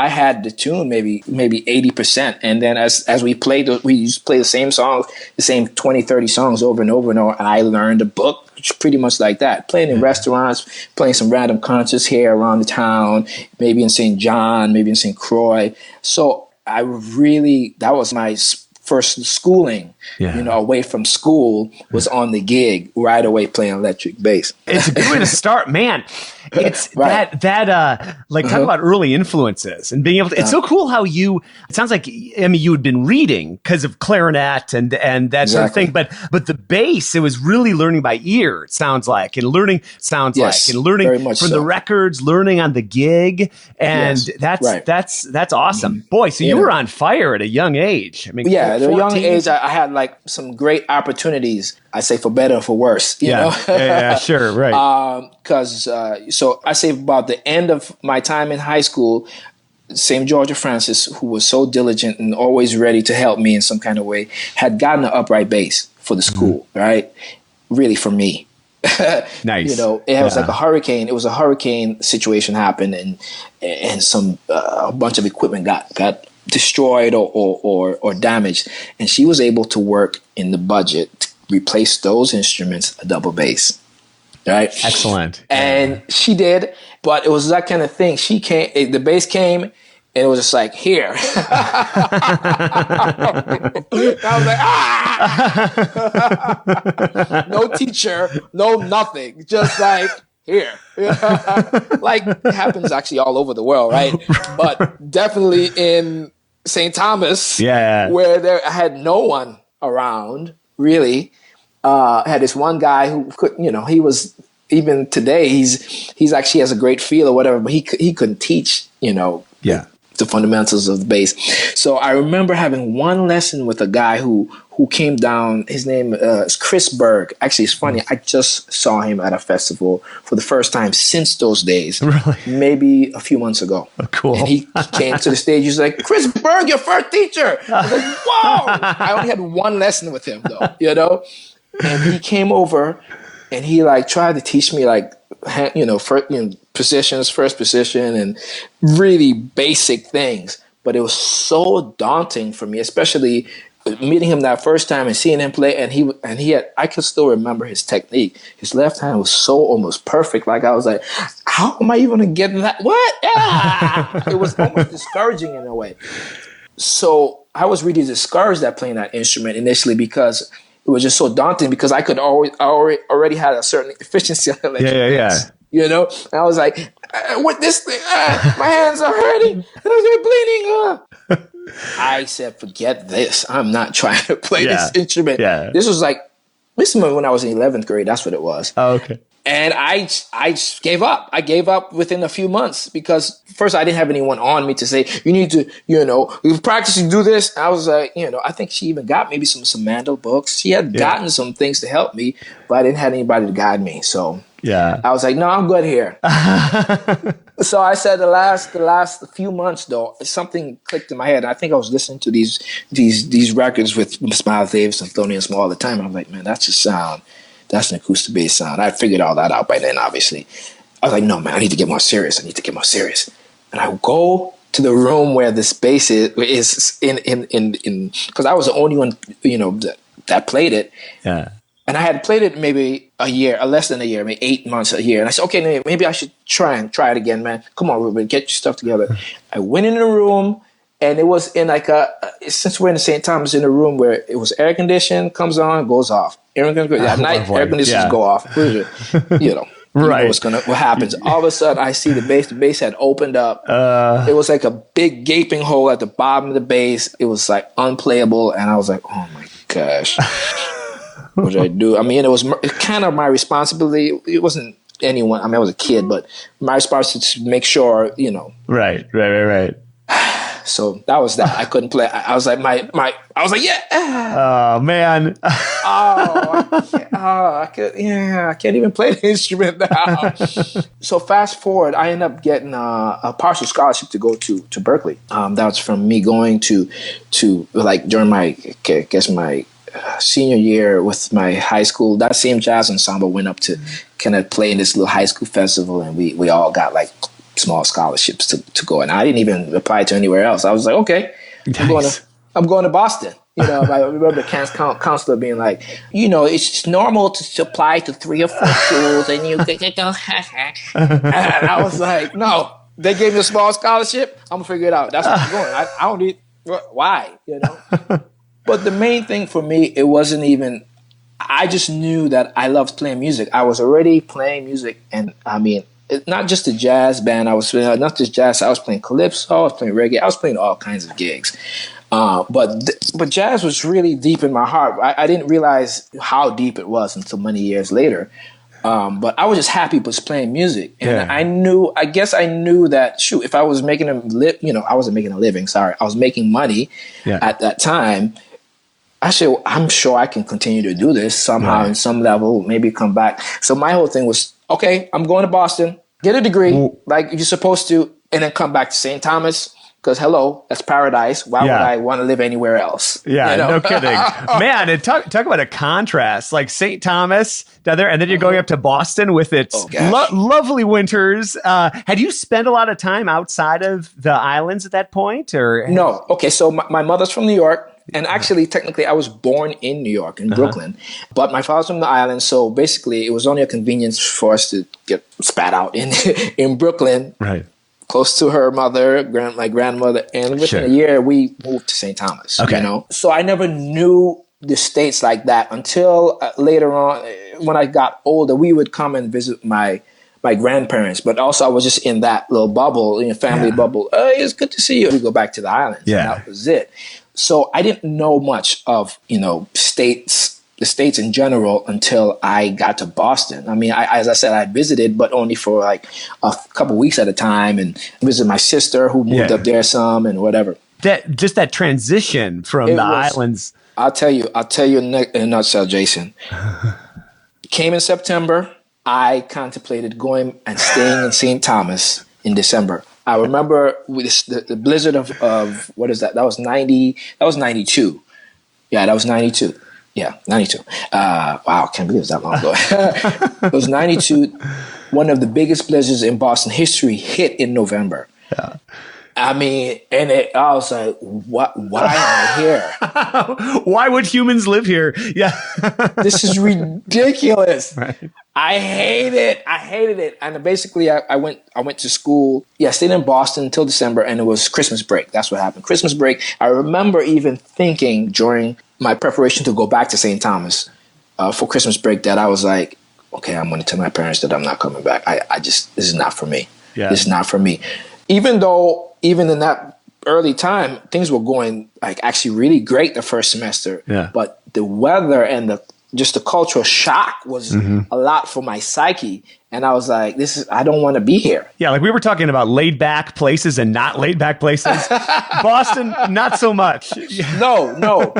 had the tune maybe 80%. And then as we played, we used to play the same songs, the same 20, 30 songs over and over and over. And I learned a book pretty much like that. Playing in restaurants, playing some random concerts here around the town, maybe in St. John, maybe in St. Croix. So that was my first schooling, away from school, was on the gig right away playing electric bass. It's a good way to start, man. It's right. Talk about early influences and being able to, it's so cool how it sounds like, you had been reading because of clarinet and that sort of thing, but the bass, it was really learning by ear, it sounds like, and learning from the records, learning on the gig. And that's awesome. Boy, so you were on fire at a young age. At a young age, I had like some great opportunities. I say for better or for worse, you know? Yeah, sure, right. So I say about the end of my time in high school, St. Georgia Francis, who was so diligent and always ready to help me in some kind of way, had gotten an upright bass for the school, right? Really for me. Nice. It was like a hurricane. It was a hurricane situation happened, and some a bunch of equipment got destroyed or damaged, and she was able to work in the budget to replace those instruments a double bass. Right? Excellent. And she did, but it was that kind of thing. She came, the bass came, and it was just like, here. I was like, no teacher, no nothing, just like, here. Like, it happens actually all over the world, right? But definitely in St. Thomas, where I had no one around, really. I had this one guy who could, he was, even today, he's actually has a great feel or whatever, but he couldn't teach, the fundamentals of the bass. So I remember having one lesson with a guy who came down. His name is Chris Berg. Actually, it's funny. I just saw him at a festival for the first time since those days. Really? Maybe a few months ago. Oh, cool. And he came to the stage. He's like, Chris Berg, your first teacher. I was like, whoa! I only had one lesson with him, though, And he came over and he tried to teach me first position and really basic things. But it was so daunting for me, especially meeting him that first time and seeing him play. And he had, I could still remember his technique. His left hand was so almost perfect. Like, I was like, how am I even going to get that? What? Yeah! It was almost discouraging in a way. So I was really discouraged at playing that instrument initially because it was just so daunting, because I already had a certain efficiency on electric. And I was like, with this thing, my hands are hurting, and they're bleeding. I said, forget this. I'm not trying to play this instrument. Yeah. This was when I was in 11th grade. That's what it was. Oh, okay. And I just gave up. I gave up within a few months because first I didn't have anyone on me to say, you need to, you practice and do this. I was like, I think she even got maybe some Mandel books. She had gotten some things to help me, but I didn't have anybody to guide me. So I was like, no, I'm good here. So I said the last few months though, something clicked in my head. I think I was listening to these records with Miles Davis and Thelonious Monk all the time. I was like, man, that's a sound. That's an acoustic bass sound. I figured all that out by then, obviously. I was like, no, man, I need to get more serious. And I would go to the room where this bass is in because I was the only one, that played it. Yeah. And I had played it maybe a year, or less than a year, maybe 8 months, a year. And I said, okay, maybe I should try it again, man. Come on, Reuben, get your stuff together. I went in the room. And it was in since we're in the St. Thomas, in a room where it was air conditioned, comes on, goes off. At night, air conditioners go off. Right. What happens. All of a sudden, I see the bass had opened up. It was like a big gaping hole at the bottom of the bass. It was like unplayable. And I was like, oh my gosh. What did I do? I mean, it was kind of my responsibility. It wasn't anyone. I mean, I was a kid, but my responsibility to make sure, Right. So that was that. I couldn't play. I was like, I was like, yeah. Oh man. I can't even play the instrument now. So fast forward, I ended up getting a partial scholarship to go to Berklee. That was from me going to like during my senior year with my high school. That same jazz ensemble went up to kind of play in this little high school festival, and we all got like small scholarships to go, and I didn't even apply to anywhere else. I was like, okay, nice. I'm going to Boston. I remember the counselor being like, it's normal to apply to 3 or 4 schools, and you go. And I was like, no, they gave me a small scholarship. I'm gonna figure it out. That's where I'm going. I don't need why, But the main thing for me, it wasn't even. I just knew that I loved playing music. I was already playing music, and I mean. Not just a jazz band. I was not just jazz. I was playing calypso. I was playing reggae. I was playing all kinds of gigs. But jazz was really deep in my heart. I didn't realize how deep it was until many years later. But I was just happy with playing music, and I guess I knew that. Shoot, if I was making I wasn't making a living. Sorry, I was making money at that time. I'm sure I can continue to do this somehow, in some level. Maybe come back. So my whole thing was, okay, I'm going to Boston. Get a degree like you're supposed to, and then come back to St. Thomas because, hello, that's paradise. Why would I want to live anywhere else? Yeah, no kidding. Man, and talk about a contrast. Like St. Thomas down there, and then you're going up to Boston with its lovely winters. Had you spent a lot of time outside of the islands at that point? Or no. Okay, so my mother's from New York. And actually, technically, I was born in New York, in Brooklyn. But my father's from the island, so basically, it was only a convenience for us to get spat out in Brooklyn, right, close to her mother, my grandmother. And within a year, we moved to St. Thomas. Okay. So I never knew the States like that until later on, when I got older. We would come and visit my grandparents, but also I was just in that little bubble, family bubble. It's good to see you. We go back to the islands. Yeah, and that was it. So I didn't know much of, the States in general until I got to Boston. I mean, as I said, I visited, but only for like a couple weeks at a time, and visited my sister who moved up there some and whatever. That transition from islands. I'll tell you in a nutshell, Jason. Came in September. I contemplated going and staying in St. Thomas in December. I remember the blizzard of what is that? That was 90. That was 92. Yeah, that was 92. Yeah, 92. Wow, can't believe it was that long ago. It was 92. One of the biggest blizzards in Boston history hit in November. Yeah. I mean, I was like, what? Why am I here? Why would humans live here? Yeah. This is ridiculous. Right. I hated it. And basically, I went to school. Yeah, I stayed in Boston until December, and it was Christmas break. That's what happened. Christmas break. I remember even thinking during my preparation to go back to St. Thomas for Christmas break that I was like, okay, I'm going to tell my parents that I'm not coming back. This is not for me. Yeah. This is not for me. Even in that early time, things were going like actually really great the first semester. Yeah. But the weather and the just the cultural shock was a lot for my psyche. And I was like, I don't want to be here. Yeah, like we were talking about laid back places and not laid back places. Boston, not so much. No.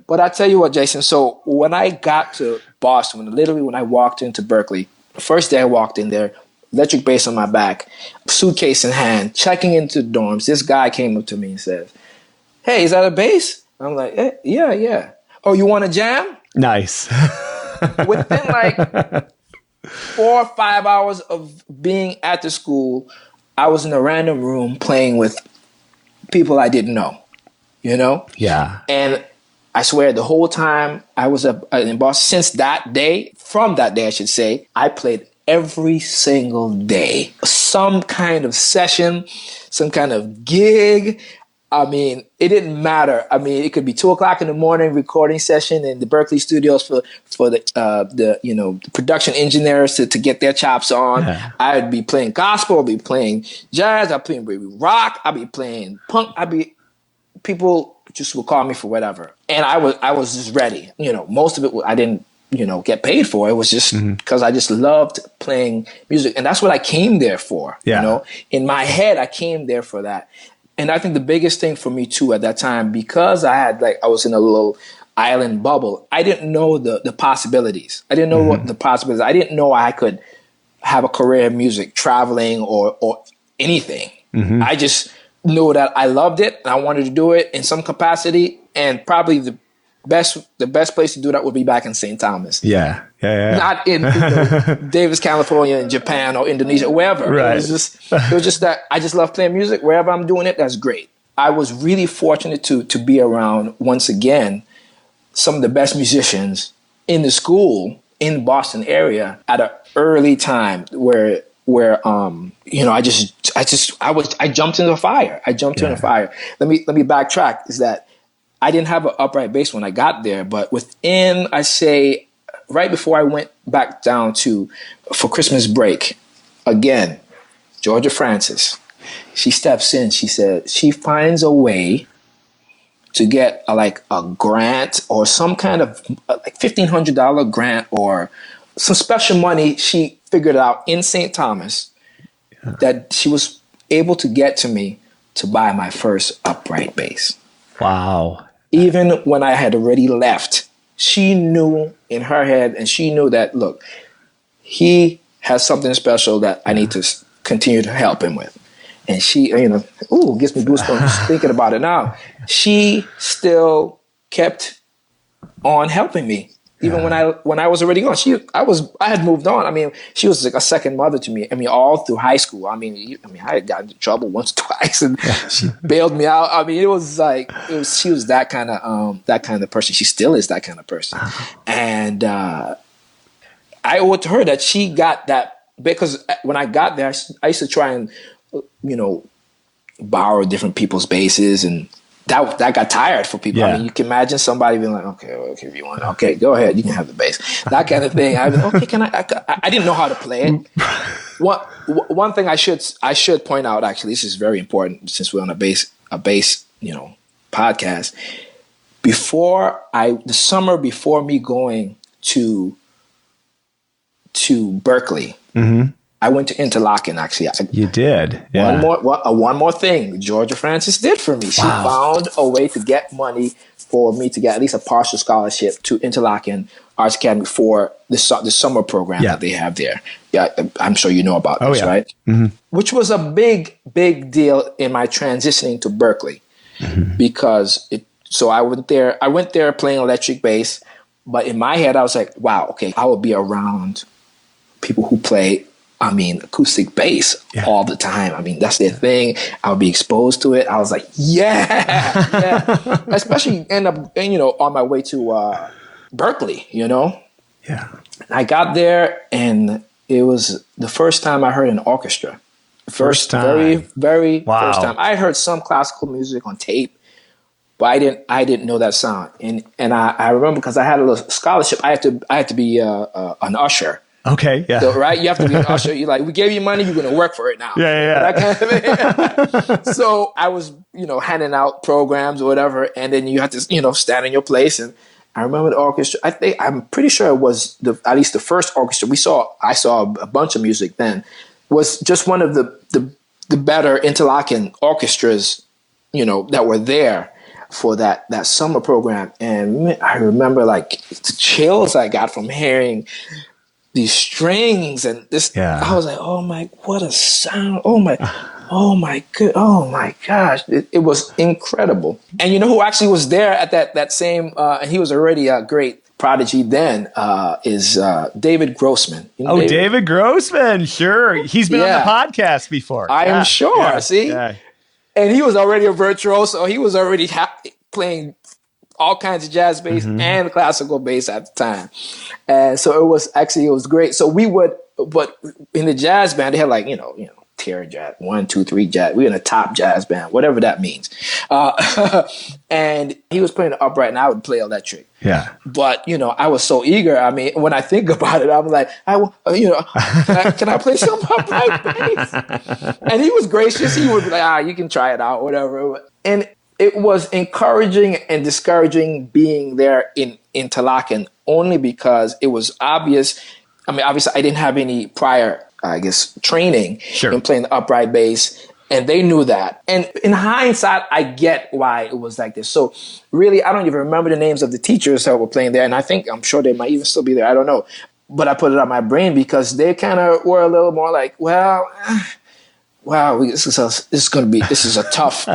But I tell you what, Jason, so when I got to Boston, literally when I walked into Berklee, the first day I walked in there, electric bass on my back, suitcase in hand, checking into the dorms, this guy came up to me and says, "Hey, is that a bass?" I'm like, yeah. "Oh, you want to jam?" Nice. Within like 4 or 5 hours of being at the school, I was in a random room playing with people I didn't know, you know? Yeah. And I swear the whole time I was in Boston, from that day, I should say, I played every single day. Some kind of session, some kind of gig. I mean, it didn't matter. I mean, it could be 2:00 in the morning recording session in the Berklee studios for the production engineers to get their chops on. Yeah. I'd be playing gospel. I'd be playing jazz. I'd be playing rock. I'd be playing punk. People just would call me for whatever, and I was just ready. You know, most of it I didn't get paid for. It was just because I just loved playing music, and that's what I came there for. Yeah. You know, in my head, I came there for that. And I think the biggest thing for me too at that time, because I was in a little island bubble, I didn't know the possibilities. I didn't know what the possibilities. I didn't know I could have a career in music, traveling or anything. I just knew that I loved it and I wanted to do it in some capacity. And probably the best place to do that would be back in St. Thomas. Yeah. Not in Davis, California, in Japan or Indonesia, wherever. Right. It was just that I just love playing music. Wherever I'm doing it, that's great. I was really fortunate to be around, once again, some of the best musicians in the school in the Boston area at an early time where I jumped into the fire. Into the fire. Let me backtrack. Is that I didn't have an upright bass when I got there, but within, I say, right before I went back down for Christmas break, again, Georgia Francis, she steps in. She said she finds a way to get a grant or some kind of $1,500 grant or some special money. She figured out in St. Thomas that she was able to get to me to buy my first upright bass. Wow. Even when I had already left, she knew in her head, and she knew that, look, he has something special that I need to continue to help him with. And she, gives me goosebumps just thinking about it now. She still kept on helping me. Even when I was already gone, I had moved on. I mean, she was like a second mother to me. I mean, all through high school. I had gotten into trouble once, twice, and she bailed me out. I mean, she was that kind of person. She still is that kind of person. And I owe it to her that she got that, because when I got there, I used to try and borrow different people's basses, and that got tired for people. Yeah. I mean, you can imagine somebody being like, okay, if you want, okay, go ahead, you can have the bass. That kind of thing. I didn't know how to play it. One thing I should point out, actually, this is very important since we're on a bass podcast. The summer before me going to Berklee, I went to Interlaken, actually. You did? Yeah. One more thing Georgia Francis did for me. She found a way to get money for me to get at least a partial scholarship to Interlaken Arts Academy for the summer program that they have there. Yeah, I'm sure you know about this, right? Mm-hmm. Which was a big, big deal in my transitioning to Berklee, because so I went there playing electric bass, but in my head I was like, wow, okay, I will be around people who play acoustic bass all the time. I mean, that's their thing. I'll be exposed to it. I was like, yeah. Especially end up, on my way to Berklee, Yeah. I got there, and it was the first time I heard an orchestra. First time. Very, very first time. I heard some classical music on tape, but I didn't know that sound. And I remember, because I had a little scholarship, I had to be an usher. Okay, yeah. So, right? You have to be an usher. You're like, we gave you money, you're going to work for it now. Yeah. That kind of thing. So I was, handing out programs or whatever, and then you have to, stand in your place. And I remember the orchestra. I'm pretty sure it was at least the first orchestra I saw a bunch of music then. Was just one of the better Interlaken orchestras, that were there for that summer program. And I remember like the chills I got from hearing these strings and this. Yeah. I was like, oh my, what a sound! Oh my gosh! It was incredible. And you know who actually was there at that same? And he was already a great prodigy then. Is David Grossman? David Grossman, sure. He's been on the podcast before. I am sure. Yeah. See. Yeah. And he was already a virtuoso. He was already playing all kinds of jazz bass and classical bass at the time. And so it was great. So but in the jazz band, they had like, tier jazz, 1, 2, 3 jazz. We were in a top jazz band, whatever that means. And he was playing the upright and I would play electric. Yeah. But, I was so eager. I mean, when I think about it, I'm like, can I play some upright bass? And he was gracious. He would be like, you can try it out, whatever. And it was encouraging and discouraging being there in Interlaken only because it was obvious. I mean, obviously I didn't have any prior, training in playing the upright bass. And they knew that. And in hindsight, I get why it was like this. So really, I don't even remember the names of the teachers that were playing there. And I'm sure they might even still be there. I don't know. But I put it on my brain because they kind of were a little more like, wow, this is a tough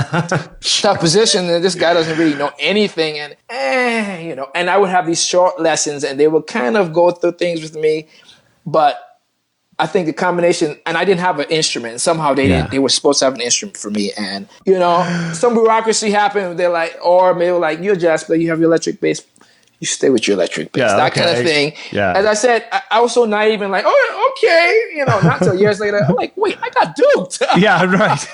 position. And this guy doesn't really know anything. And, and I would have these short lessons and they would kind of go through things with me. But I think the combination, and I didn't have an instrument, and somehow they were supposed to have an instrument for me. And, some bureaucracy happened. They're like, or maybe like, you're a jazz player, you have your electric bass, you stay with your electric bass, kind of thing. Yeah. As I said, I was so naive and like, oh, okay. Not until years later, I'm like, wait, I got duped. Yeah, right.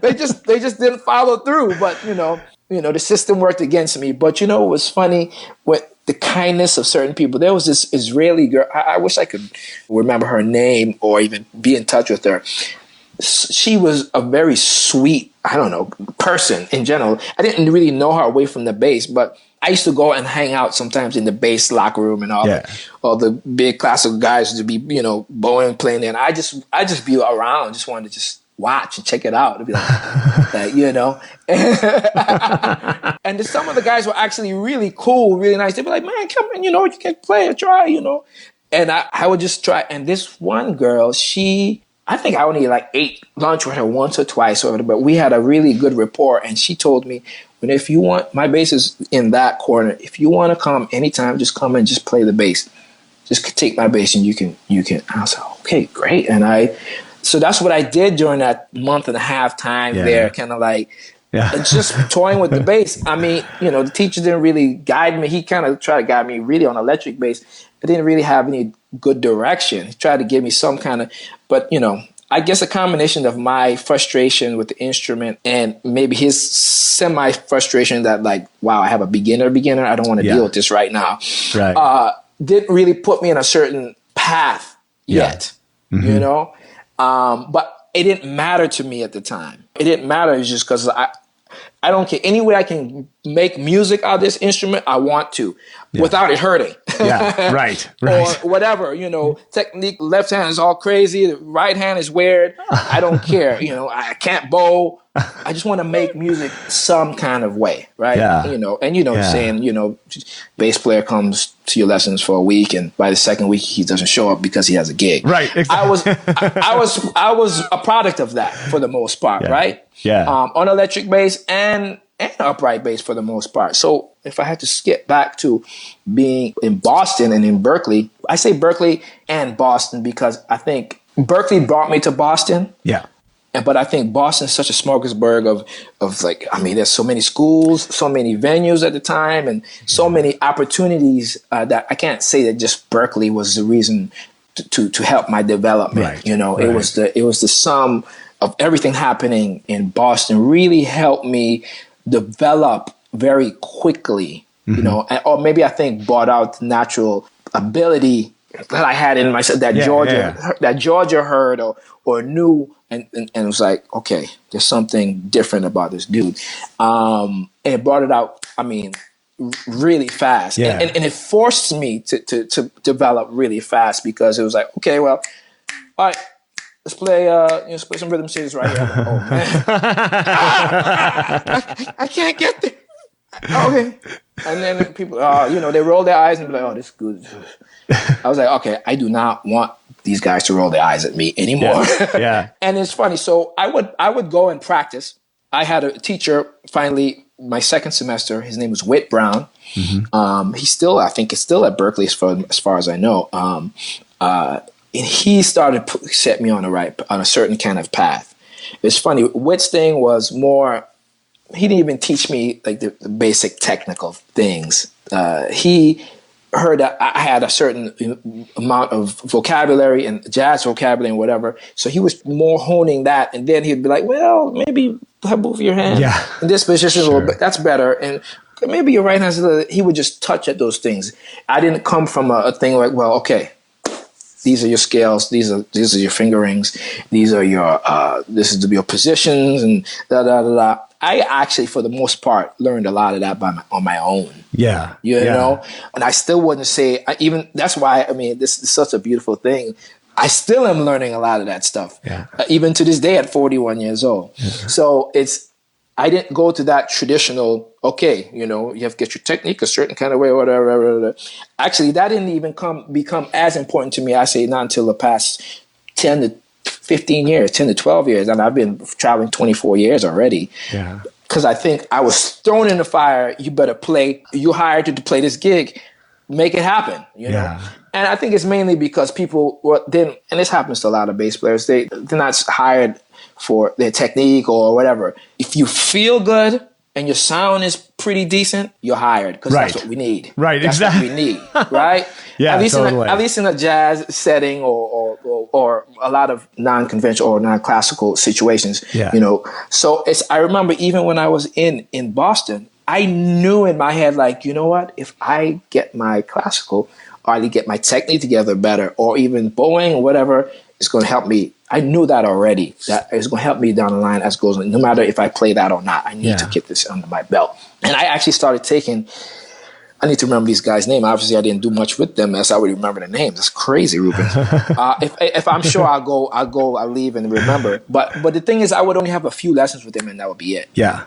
They just didn't follow through. But, the system worked against me. But, it was funny with the kindness of certain people. There was this Israeli girl. I wish I could remember her name or even be in touch with her. She was a very sweet, person in general. I didn't really know her away from the bass, but I used to go and hang out sometimes in the bass locker room and all the big classical guys to be, bowing, playing there. And I just be around, just wanted to just watch and check it out. It'd be like, And some of the guys were actually really cool, really nice. They'd be like, man, come on, you can play or try, And I would just try. And this one girl, I think I only ate lunch with her once or twice, but we had a really good rapport. And she told me, if you want, my bass is in that corner. If you want to come anytime, just come and just play the bass. Just take my bass and you can. I was like, okay, great. And so that's what I did during that month and a half time there, kind of just toying with the bass. I mean, the teacher didn't really guide me. He kind of tried to guide me really on electric bass. I didn't really have any good direction. He tried to give me some kind of, but I guess a combination of my frustration with the instrument and maybe his semi-frustration that wow, I have a beginner. I don't want to deal with this right now. Right. Didn't really put me in a certain path yet, but it didn't matter to me at the time. It didn't matter. It's just because I don't care. Any way I can make music out of this instrument, I want to, without it hurting. Yeah, right. Or whatever, technique, left hand is all crazy. The right hand is weird. I don't care. I can't bow. I just want to make music some kind of way, right? Yeah. Saying, bass player comes to your lessons for a week, and by the second week he doesn't show up because he has a gig. Right. Exactly. I was a product of that for the most part, right? Yeah. On electric bass and upright bass for the most part. So if I had to skip back to being in Boston and in Berklee, I say Berklee and Boston because I think Berklee brought me to Boston. Yeah. But I think Boston is such a smorgasbord of there's so many schools, so many venues at the time, and so many opportunities that I can't say that just Berklee was the reason to help my development. Right. It was the sum of everything happening in Boston really helped me develop very quickly, or maybe I think brought out the natural ability that I had in myself that Georgia heard or knew. And it was like, okay, there's something different about this dude. And it brought it out. I mean, really fast. Yeah. And it forced me to develop really fast because it was like, okay, well, all right, let's play some rhythm series right here. Like, oh man, I can't get there. Okay. And then people, they roll their eyes and be like, oh, this is good. I was like, okay, I do not want these guys to roll their eyes at me anymore. Yeah. And it's funny. So I would go and practice. I had a teacher finally my second semester. His name was Whit Brown. Mm-hmm. I think he's still at Berklee as far as I know. And he started set me on a certain kind of path. It's funny. Whit's thing was more. He didn't even teach me like the basic technical things. He heard that I had a certain amount of vocabulary and jazz vocabulary and whatever. So he was more honing that. And then he'd be like, well, maybe have both of your hands in this position a little bit. That's better. And maybe your right hand's a little, he would just touch at those things. I didn't come from a thing like, well, okay, these are your scales. These are your fingerings. These are your, this is your positions and da, da, da, da. I actually, for the most part, learned a lot of that on my own. Yeah. You know? And I still wouldn't say, that's why, this is such a beautiful thing. I still am learning a lot of that stuff. Yeah. Even to this day at 41 years old. Yeah. So I didn't go to that traditional, okay, you have to get your technique a certain kind of way or whatever. Actually, that didn't even become as important to me, I say, not until the past 10 to 15 years, 10 to 12 years. And I've been traveling 24 years already. Yeah. Because I think I was thrown in the fire. You better play. You hired to play this gig. Make it happen, you know? And I think it's mainly because people, and this happens to a lot of bass players, they're not hired for their technique or whatever. If you feel good and your sound is pretty decent, you're hired because that's what we need. Right, that's exactly. What we need, right? Yeah, at least in a jazz setting or a lot of non-conventional or non-classical situations, So I remember even when I was in Boston, I knew in my head, like, you know what? If I get my classical or I get my technique together better or even bowing or whatever, it's going to help me. I knew that already. That it's going to help me down the line as goes. No matter if I play that or not, I need to get this under my belt. And I actually started taking. I need to remember these guys' name. Obviously, I didn't do much with them. As I would remember the names. That's crazy, Reuben. If I'm sure I'll leave and remember. But the thing is, I would only have a few lessons with them, and that would be it. Yeah,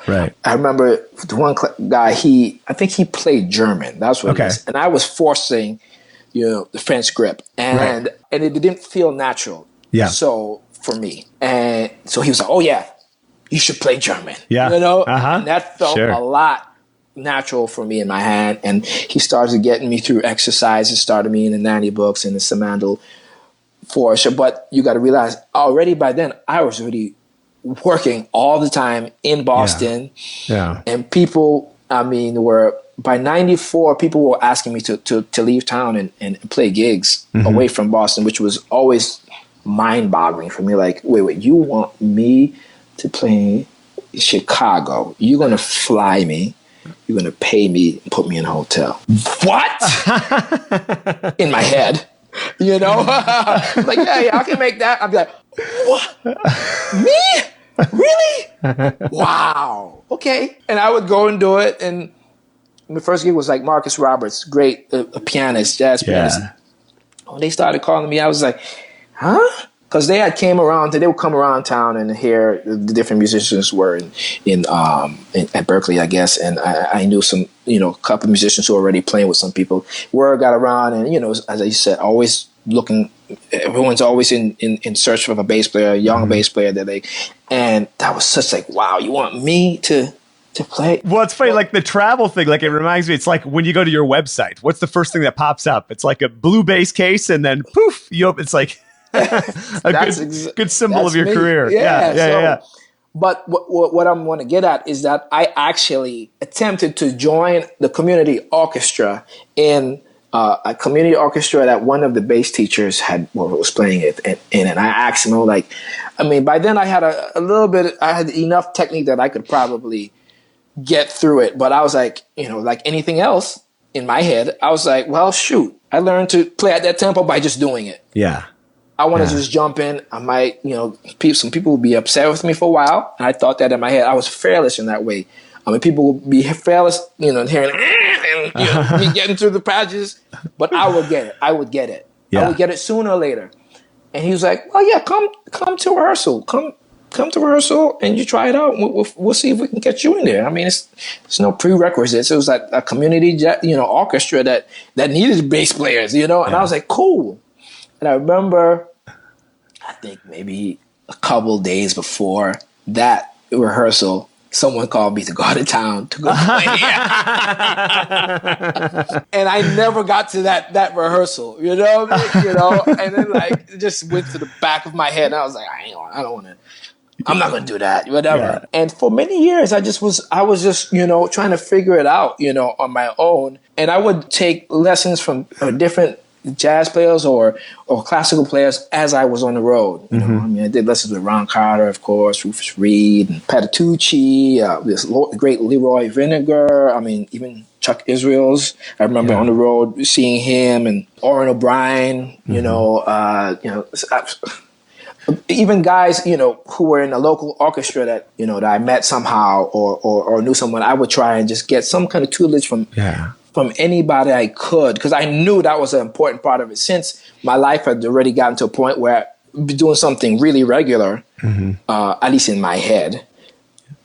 Right. I remember the one guy. I think he played German. That's what it is. And I was forcing, the French grip, and it didn't feel natural. Yeah. So for me, and so he was like, "Oh yeah, you should play German." Yeah. And that felt a lot natural for me in my hand. And he started getting me through exercises, started me in the nanny books and the Samandal Force. But you got to realize already by then I was already working all the time in Boston. Yeah. And people, by 94, people were asking me to leave town and play gigs away from Boston, which was always mind-boggling for me. Like, wait, you want me to play Chicago? You're going to fly me. You're going to pay me and put me in a hotel. What? In my head, like, yeah, I can make that. I'd be like, what? Me? Really? Wow. Okay. And I would go and do it. And my first gig was like Marcus Roberts, great a pianist, jazz pianist. When they started calling me, I was like, huh? Because they would come around town and hear the different musicians were at Berklee, I guess. And I knew some, a couple of musicians who were already playing with some people. Word got around, and as I said, always looking. Everyone's always in search of a bass player, a young bass player and that was such like, wow, you want me to play? Well, it's funny, like the travel thing. Like it reminds me, it's like when you go to your website, what's the first thing that pops up? It's like a blue bass case, and then poof, it's like. Good symbol of your career. Yeah. But what I'm going to get at is that I actually attempted to join the community orchestra in a community orchestra that one of the bass teachers was playing it in. And I asked him, by then I had a little bit, I had enough technique that I could probably get through it. But I was like, like anything else in my head, I was like, well, shoot, I learned to play at that tempo by just doing it. Yeah. I want to just jump in. I might, some people will be upset with me for a while. And I thought that in my head. I was fearless in that way. I mean, people would be hearing, and me getting through the patches, but I would get it. I would get it sooner or later. And he was like, "Well, yeah, come to rehearsal. Come to rehearsal, and you try it out. We'll see if we can get you in there." I mean, it's no prerequisites. It was like a community, orchestra that needed bass players, and I was like, cool. And I remember, I think maybe a couple days before that rehearsal, someone called me to go out of town to go play. And I never got to that rehearsal, and then it just went to the back of my head, and I was like, I don't want to. I'm not going to do that, whatever. Yeah. And for many years, I was just, trying to figure it out, on my own. And I would take lessons from different jazz players or classical players as I was on the road. I mean, I did lessons with Ron Carter, of course, Rufus Reed, and Patitucci, this great Leroy Vinegar. I mean, even Chuck Israels. I remember on the road seeing him, and Orrin O'Brien, even guys, who were in a local orchestra that, that I met somehow or knew someone. I would try and just get some kind of tutelage from anybody I could, because I knew that was an important part of it. Since my life had already gotten to a point where doing something really regular, at least in my head,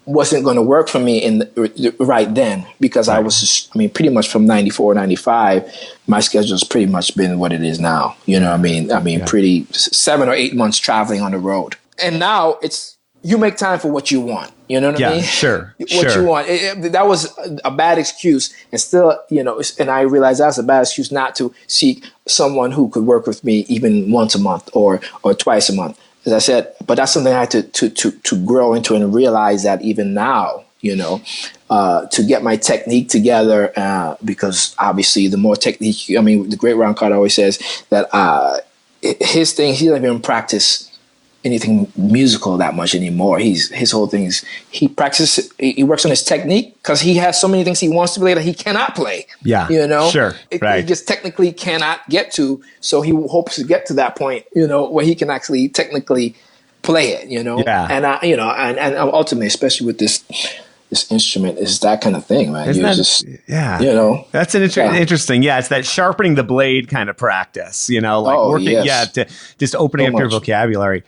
wasn't going to work for me right then, because I was just, pretty much from 94, 95, my schedule's pretty much been what it is now. Pretty 7 or 8 months traveling on the road. And now it's, you make time for what you want. You know what I mean? Sure. What you want. That was a bad excuse. And still, and I realized that's a bad excuse not to seek someone who could work with me even once a month or twice a month. As I said, but that's something I had to grow into and realize that even now, to get my technique together, because obviously the more technique, the great Ron Carter always says that his thing, he doesn't even practice anything musical that much anymore. His whole thing is he works on his technique, because he has so many things he wants to play that he cannot play. Sure, He just technically cannot get to, so he hopes to get to that point, where he can actually technically play it, and and ultimately, especially with this instrument, is that kind of thing, man. That's an interesting. Yeah, it's that sharpening the blade kind of practice, working, to just opening up your vocabulary.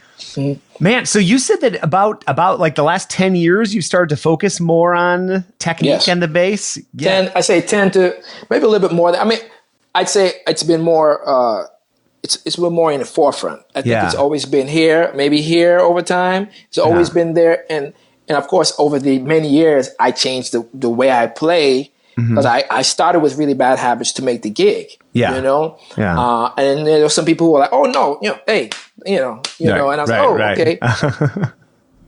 Man, so you said that about like the last 10 years, you started to focus more on technique and the bass. Yeah. I say 10 to maybe a little bit more. I'd say it's been more, it's been more in the forefront. I think it's always been here, maybe here over time. It's always been there. And of course, over the many years, I changed the way I play, because I started with really bad habits to make the gig. And then there were some people who were like, "Oh no, hey, and I was like, okay."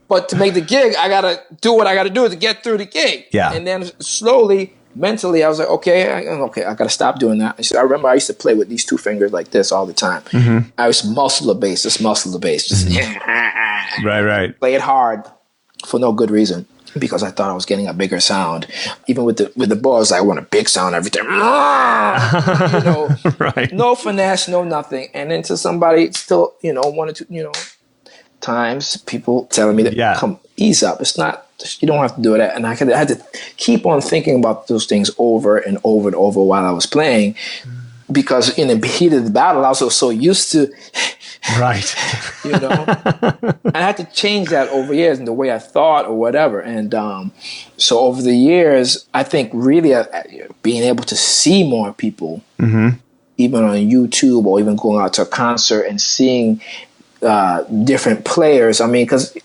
But to make the gig, I gotta do what I gotta do to get through the gig. And then slowly, mentally, I was like, okay, I gotta stop doing that. So I remember I used to play with these two fingers like this all the time. I was muscle the bass, just right. Play it hard for no good reason, because I thought I was getting a bigger sound. Even with the balls, I want a big sound every time. No finesse, no nothing. And then to somebody still, one or two, times, people telling me that, come, ease up. It's not, you don't have to do that. And I had to keep on thinking about those things over and over and over while I was playing, because in the heat of the battle, I was so used to, right. I had to change that over years in the way I thought or whatever. And so over the years, I think really being able to see more people, even on YouTube or even going out to a concert and seeing different players. Because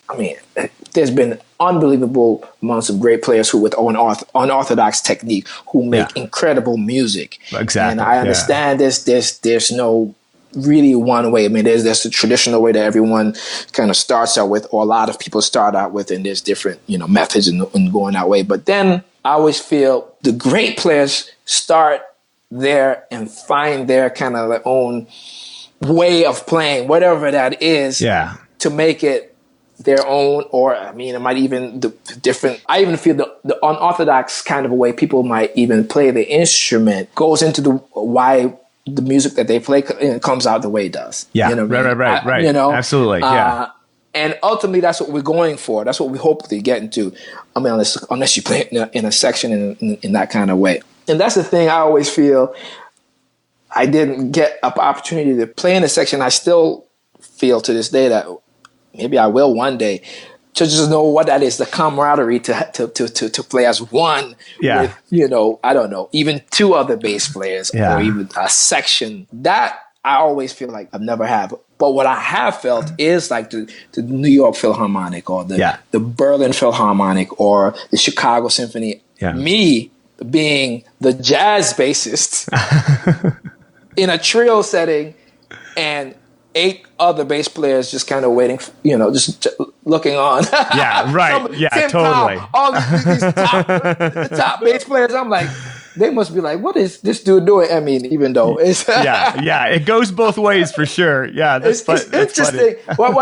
there's been unbelievable amounts of great players who with unorthodox technique who make incredible music. Exactly. And I understand there's no really one way. There's the traditional way that everyone kind of starts out with, or a lot of people start out with, and there's different, methods in going that way. But then I always feel the great players start there and find their kind of their own way of playing, whatever that is, to make it their own. Or it might even the different. I even feel the unorthodox kind of a way people might even play the instrument goes into the why the music that they play comes out the way it does. Right. Absolutely. And ultimately, that's what we're going for. That's what we hope to get into. I mean, unless you play in a section in that kind of way. And that's the thing I always feel I didn't get an opportunity to play in a section. I still feel to this day that maybe I will one day, to just know what that is, the camaraderie to play as one with, I don't know, even two other bass players or even a section. That I always feel like I've never had. But what I have felt is like the New York Philharmonic or the Berlin Philharmonic or the Chicago Symphony. Yeah. Me being the jazz bassist in a trio setting and 8 other bass players just kind of waiting, just looking on. Yeah, right. Yeah, Tim totally. Powell, all these top bass players. I'm like, they must be like, what is this dude doing? I mean, even though it's it goes both ways for sure. Yeah, that's it's interesting. I'm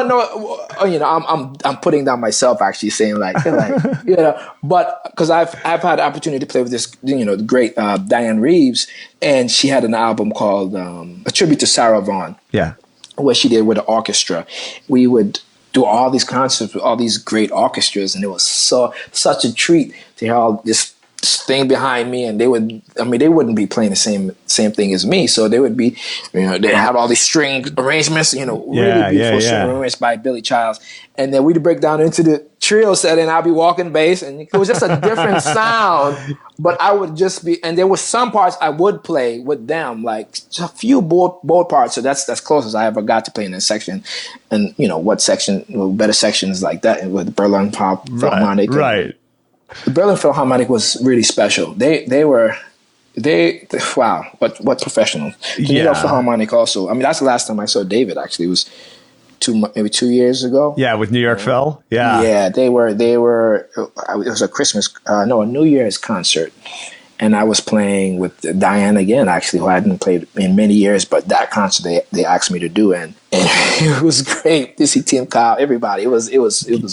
putting down myself actually saying but because I've had the opportunity to play with this, the great Diane Reeves, and she had an album called A Tribute to Sarah Vaughan. Yeah. What she did with the orchestra. We would do all these concerts with all these great orchestras, and it was such a treat to hear all this thing behind me, and they wouldn't be playing the same thing as me, so they would be, they have all these string arrangements, really beautiful string arrangements by Billy Childs, and then we'd break down into the trio set, and I'd be walking bass, and it was just a different sound, but I would just be, and there were some parts I would play with them, like just a few board parts, so that's close as I ever got to play in a section, and what section, better sections like that with Berlin Philharmonic, right. The Berlin Philharmonic was really special. Wow, what professionals. The New York Philharmonic also. I mean, that's the last time I saw David. Actually, it was maybe 2 years ago. Yeah, with New York Phil. Yeah, yeah, they were. It was a New Year's concert, and I was playing with Diane again. Actually, who I hadn't played in many years, but that concert they asked me to do, and it was great to see Tim Kyle, everybody. It was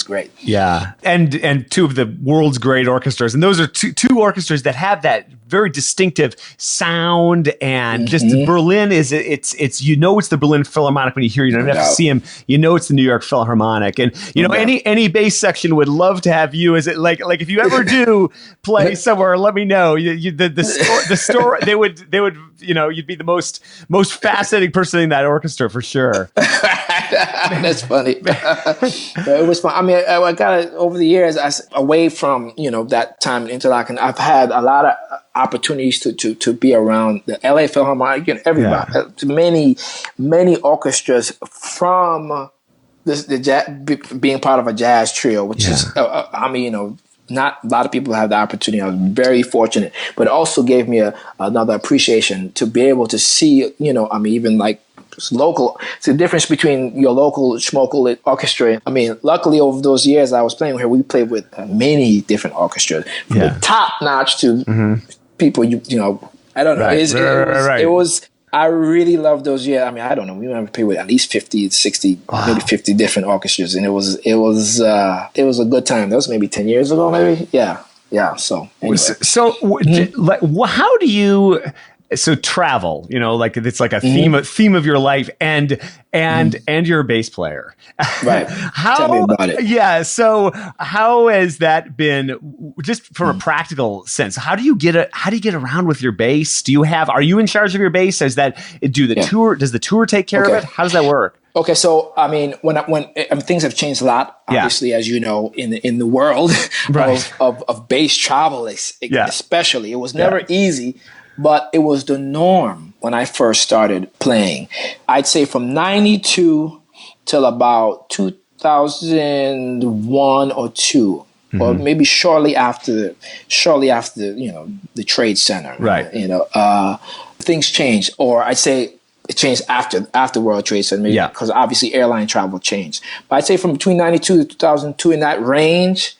great. Yeah, and two of the world's great orchestras, and those are two orchestras that have that very distinctive sound, and just Berlin is it's it's the Berlin Philharmonic when you hear. You don't have to see them. It's the New York Philharmonic, and any bass section would love to have you. Is it like if you ever do play somewhere, let me know. The story they would you'd be the most fascinating person in that orchestra for sure. That's funny. It was fun. I mean, I got it over the years. Away from that time in Interlaken, I've had a lot of opportunities to be around the LA Philharmonic and everybody. Many orchestras from being part of a jazz trio, which is not a lot of people have the opportunity. I was very fortunate, but it also gave me another appreciation to be able to see, even like local. It's the difference between your local schmokel orchestra. I mean, luckily over those years I was playing here, we played with many different orchestras, from the top notch to people, I don't know. Right. It was, I really loved those years. I mean, I don't know. We went to play with at least 50, 60, maybe 50 different orchestras, and it was a good time. That was maybe 10 years ago, maybe. Yeah. So, anyway. How do you? So travel, it's like a theme of your life, and you're a bass player, right? Tell me about it. Yeah. So how has that been, just from a practical sense? How do you get around with your bass? Are you in charge of your bass? Does the tour take care of it? How does that work? Okay, so I mean, when things have changed a lot, obviously, as you know, in the world of bass travel, especially, it was never easy. But it was the norm when I first started playing. I'd say from 92 till about 2001 or 2, or maybe shortly after, the Trade Center. Right. Things changed, or I'd say it changed after World Trade Center, maybe because obviously airline travel changed. But I'd say from between 92 to 2002, in that range,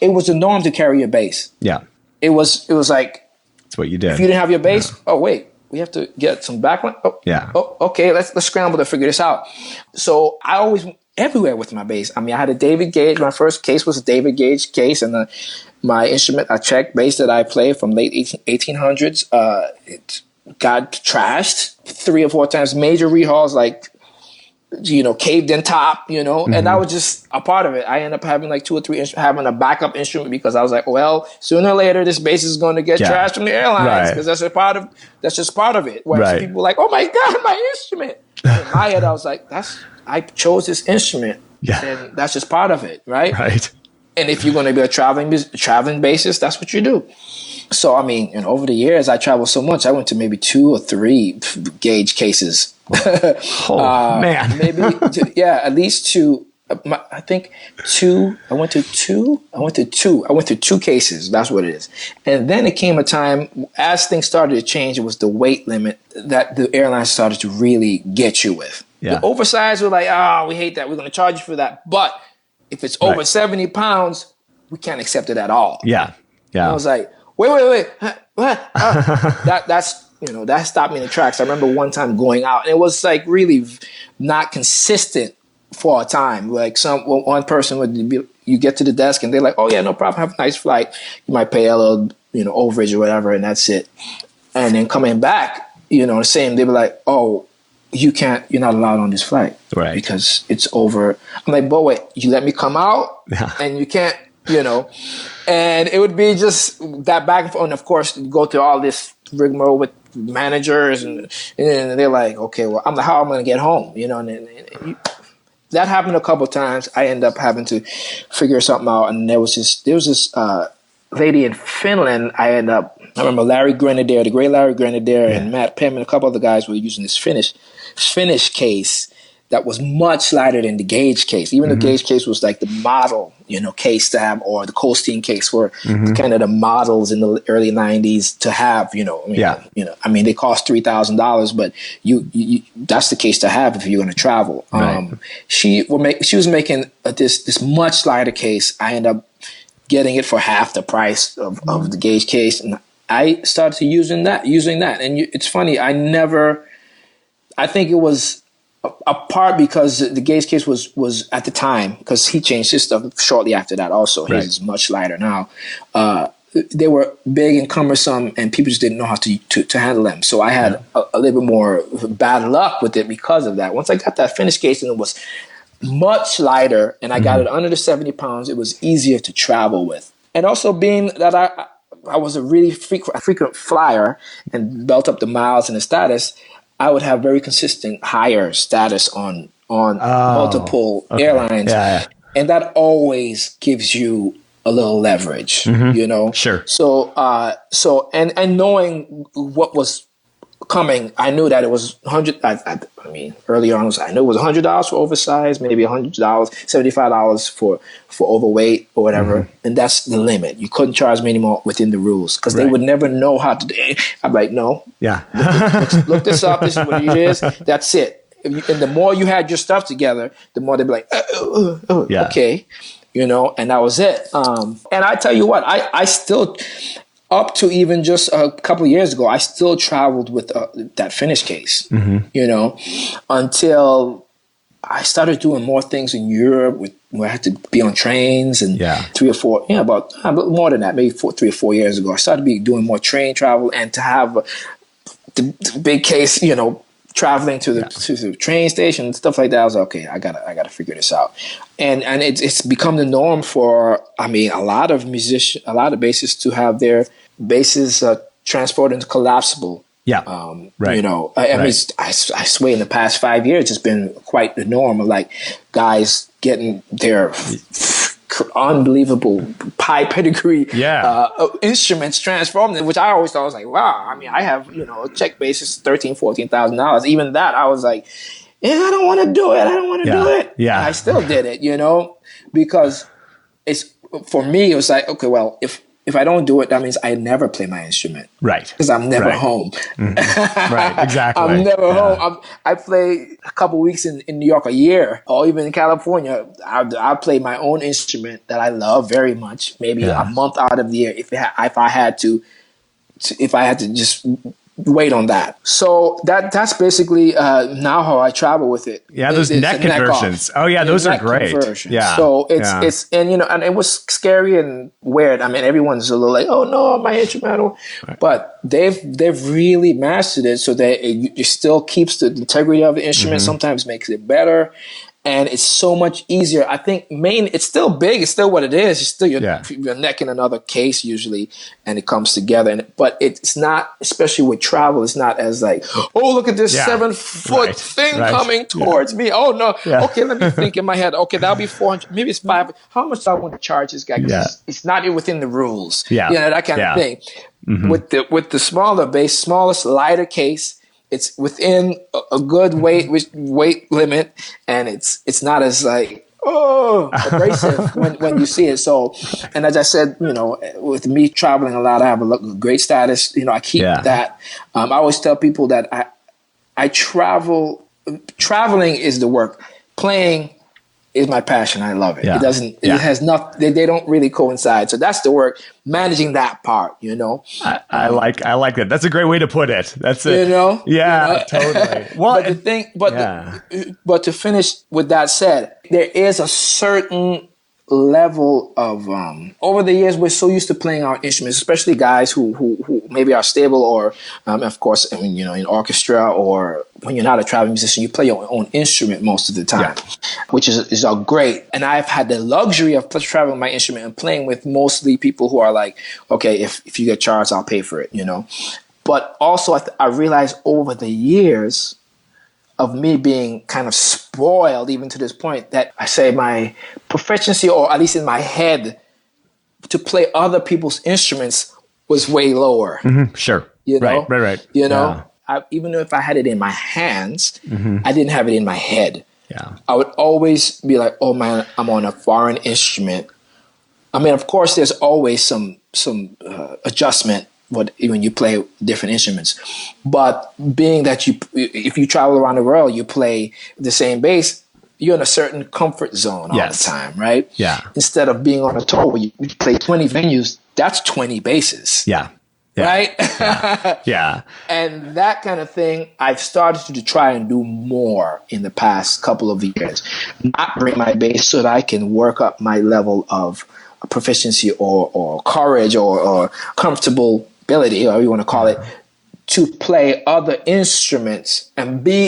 it was the norm to carry your bass. Yeah. It was like, what you did. If you didn't have your bass, we have to get some backline. Okay, let's scramble to figure this out. So I always went everywhere with my bass. I mean, I had a David Gage. My first case was a David Gage case, and my instrument, a Czech bass that I played from late 1800s. It got trashed 3 or 4 times. Major rehauls, like caved in top, and that was just a part of it. I ended up having like 2 or 3 having a backup instrument because I was like, well, sooner or later this bass is going to get trashed from the airlines because that's just part of it. Where some people were like, oh my God, my instrument. In my head, I was like, I chose this instrument, and that's just part of it, right? Right. And if you're going to be a traveling bassist, that's what you do. So, I mean, over the years, I traveled so much. I went to maybe 2 or 3 gauge cases. Man. Maybe, at least 2. I think 2. I went to 2 cases. That's what it is. And then it came a time, as things started to change, it was the weight limit that the airlines started to really get you with. Yeah. The oversized were like, we hate that. We're going to charge you for that. But if it's over 70 pounds, we can't accept it at all. Yeah. And I was like, wait. That stopped me in the tracks. I remember one time going out, and it was like really not consistent for a time. Like one person you get to the desk and they're like, oh yeah, no problem, have a nice flight. You might pay a little, overage or whatever, and that's it. And then coming back, the same, they were like, oh, you're not allowed on this flight. Right. Because it's over. I'm like, but wait, you let me come out and you can't, and it would be just that back and forth. And of course, you go through all this rigmarole with managers, and they're like, okay, well, I'm like, how am I going to get home? And that happened a couple of times. I ended up having to figure something out. And there was this lady in Finland. I remember Larry Grenadier, the great Larry Grenadier, and Matt Pym and a couple other guys were using this Finnish case that was much lighter than the gauge case. Even the gauge case was like the model, case to have, or the Colstein case were kind of the models in the early 90s to have, they cost $3,000, but you that's the case to have if you're going to travel. Right. She was making this much lighter case. I ended up getting it for half the price of the gauge case. And I started using that. And it's funny, I think it was a part because the gauge case was at the time, because he changed his stuff shortly after that also. His is much lighter now. They were big and cumbersome, and people just didn't know how to handle them. So I had a little bit more bad luck with it because of that. Once I got that finished case and it was much lighter and I got it under the 70 pounds, it was easier to travel with. And also being that I was a really frequent flyer and built up the miles and the status, I would have very consistent higher status on multiple airlines. And that always gives you a little leverage, Sure. So and knowing what was coming, I knew that it was $100. I mean, early on, I knew it was $100 for oversized, maybe $100, $75 for overweight or whatever, and that's the limit. You couldn't charge me anymore within the rules because they would never know how to. I'm like, no, look this up. This is what it is. That's it. And the more you had your stuff together, the more they'd be like, okay, and that was it. And I tell you what, I still. Up to even just a couple of years ago, I still traveled with that Finnish case, until I started doing more things in Europe where I had to be on trains and 3 or 4, about more than that, maybe 3 or 4 years ago, I started doing more train travel, and to have the big case, traveling to the train station and stuff like that. I was like, okay, I gotta figure this out, and it's become the norm for a lot of bassists to have their basses transported into collapsible. I swear in the past 5 years it's been quite the norm of like guys getting their unbelievable high pedigree instruments transformed, which I always thought was like, wow. I have a Czech bassist $13,000-$14,000. Even that I was like, I don't want to do it. And I still did it, because it's, for me it was like, okay, well, if I don't do it, that means I never play my instrument. Right. Because I'm never home. Right, exactly. I'm never home. I play a couple weeks in New York a year, or even in California. I play my own instrument that I love very much, maybe a month out of the year if I had to just weight on that. So that's basically now how I travel with it. Yeah, those neck conversions. Oh yeah, those are great. Conversion. Yeah. So it's and and it was scary and weird. I mean, everyone's a little like, oh no, my instrumental, right. But they've really mastered it so that it still keeps the integrity of the instrument. Sometimes makes it better. And it's so much easier. I think it's still big. It's still what it is. It's still your neck in another case usually, and it comes together. But it's not, especially with travel, it's not as like, oh, look at this 7-foot thing coming towards me. Oh, no. Yeah. Okay, let me think in my head. Okay, that'll be 400. Maybe it's 5. How much do I want to charge this guy? Because it's not within the rules. Yeah. That kind of thing. With the smaller bass, smallest, lighter case, it's within a good weight limit, and it's not as like abrasive when you see it. So, and as I said, with me traveling a lot, I have a great status. I keep that. I always tell people that I travel. Traveling is the work. Playing is my passion. I love it. Yeah. It doesn't. It has nothing. They don't really coincide. So that's the work. Managing that part. I like that. That's a great way to put it. That's it. Totally. Well, but the thing, but to finish with that said, there is a certain level of over the years we're so used to playing our instruments, especially guys who maybe are stable or of course in orchestra, or when you're not a traveling musician, you play your own instrument most of the time, which is great. And I've had the luxury of traveling my instrument and playing with mostly people who are like, okay, if you get charged, I'll pay for it, But also I realized over the years of me being kind of spoiled, even to this point, that I say my proficiency, or at least in my head, to play other people's instruments was way lower. Sure. Right. Even if I had it in my hands, I didn't have it in my head. Yeah. I would always be like, oh man, I'm on a foreign instrument. I mean, of course, there's always some adjustment when you play different instruments, but being that if you travel around the world, you play the same bass, you're in a certain comfort zone all the time, right? Yeah. Instead of being on a tour where you play 20 venues, that's 20 basses. Yeah. Right? Yeah. And that kind of thing, I've started to try and do more in the past couple of years. Not bring my bass so that I can work up my level of proficiency or courage or comfortable ability, or you want to call it, to play other instruments and be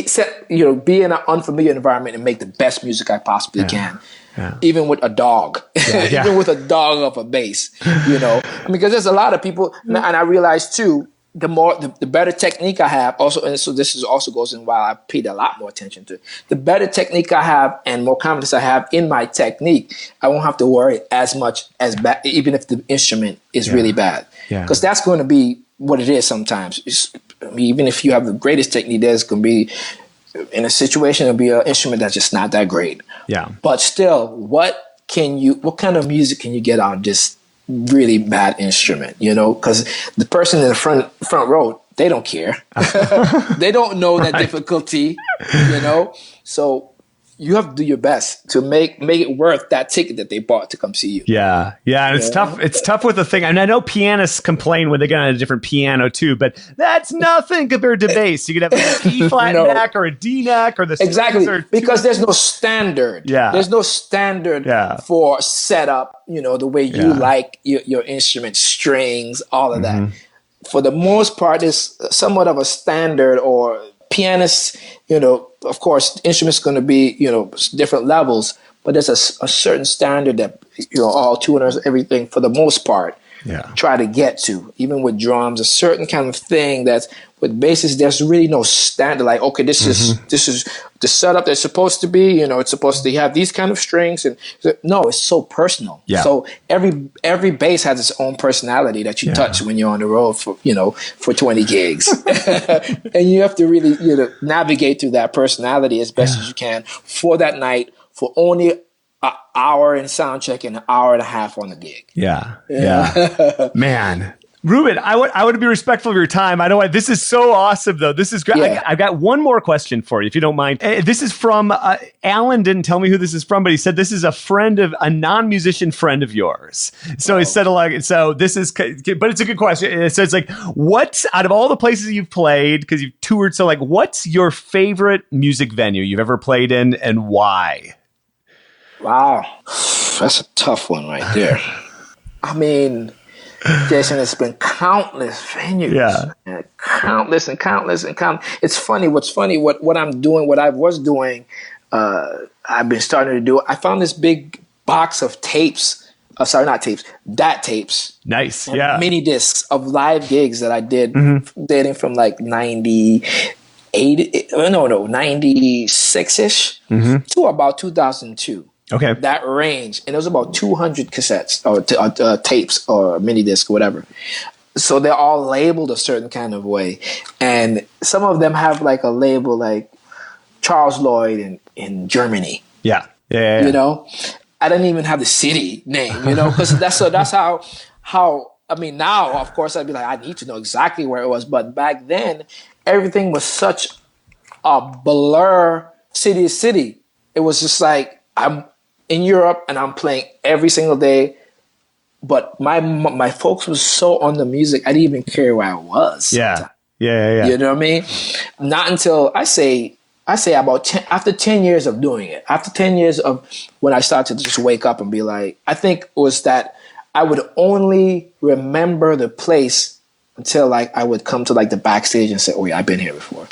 in an unfamiliar environment and make the best music I possibly can. Yeah. Even with a dog, even with a dog of a bass, because there's a lot of people, and I realize too, the better technique I have also, and so this also goes in why I paid a lot more attention to it. The better technique I have and more confidence I have in my technique, I won't have to worry as much as bad, even if the instrument is really bad. Because that's going to be what it is sometimes. Even if you have the greatest technique, there's going to be, in a situation, it'll be an instrument that's just not that great. Yeah. But still, what kind of music can you get out of this really bad instrument? Because the person in the front row, they don't care. They don't know that difficulty. So you have to do your best to make it worth that ticket that they bought to come see you. Yeah. And it's tough. It's tough with the thing. I mean, I know pianists complain when they get on a different piano too, but that's nothing compared to bass. You could have an E flat neck or a D neck or the exactly, because there's no standard. Yeah. There's no standard for setup, the way you like your instrument, strings, all of that. For the most part, it's somewhat of a standard, or pianists, of course, instruments going to be, different levels, but there's a certain standard that, all tuners, everything for the most part, try to get to. Even with drums, a certain kind of thing that's with basses, there's really no standard. Like, okay, this is the setup that's supposed to be. It's supposed to have these kind of strings, and no, it's so personal. Yeah. So every bass has its own personality that you touch when you're on the road for 20 gigs, and you have to really navigate through that personality as best as you can for that night, for only an hour in sound check and an hour and a half on the gig. Yeah. Man. Reuben, I want to be respectful of your time. I know this is so awesome, though. This is great. Yeah. I've got one more question for you, if you don't mind. This is from Allan. Didn't tell me who this is from, but he said this is a non-musician friend of yours. So he said so this is, but it's a good question. So it's like, what's out of all the places you've played, because you've toured, so like, what's your favorite music venue you've ever played in, and why? Wow, that's a tough one right there. I mean, Jason, it's been countless venues. Yeah. Countless and countless and countless. It's funny. What's funny, what I'm doing, what I was doing, I've been starting to do. I found this big box of tapes. Not tapes, DAT tapes. Nice. Yeah. Mini discs of live gigs that I did dating from like 96-ish to about 2002. Okay. That range. And it was about 200 cassettes or tapes or mini disc, whatever. So they're all labeled a certain kind of way. And some of them have like a label like Charles Lloyd in Germany. Yeah. Yeah. You know? I didn't even have the city name, you know, because that's how I mean, now, of course, I'd be like, I need to know exactly where it was. But back then, everything was such a blur, city to city. It was just like, I'm in Europe and I'm playing every single day. But my folks was so on the music, I didn't even care where I was. Yeah. Yeah. You know what I mean? Not until I say about after 10 years of doing it, after 10 years of when I started to just wake up and be like, I think it was that I would only remember the place until like I would come to like the backstage and say, oh yeah, I've been here before.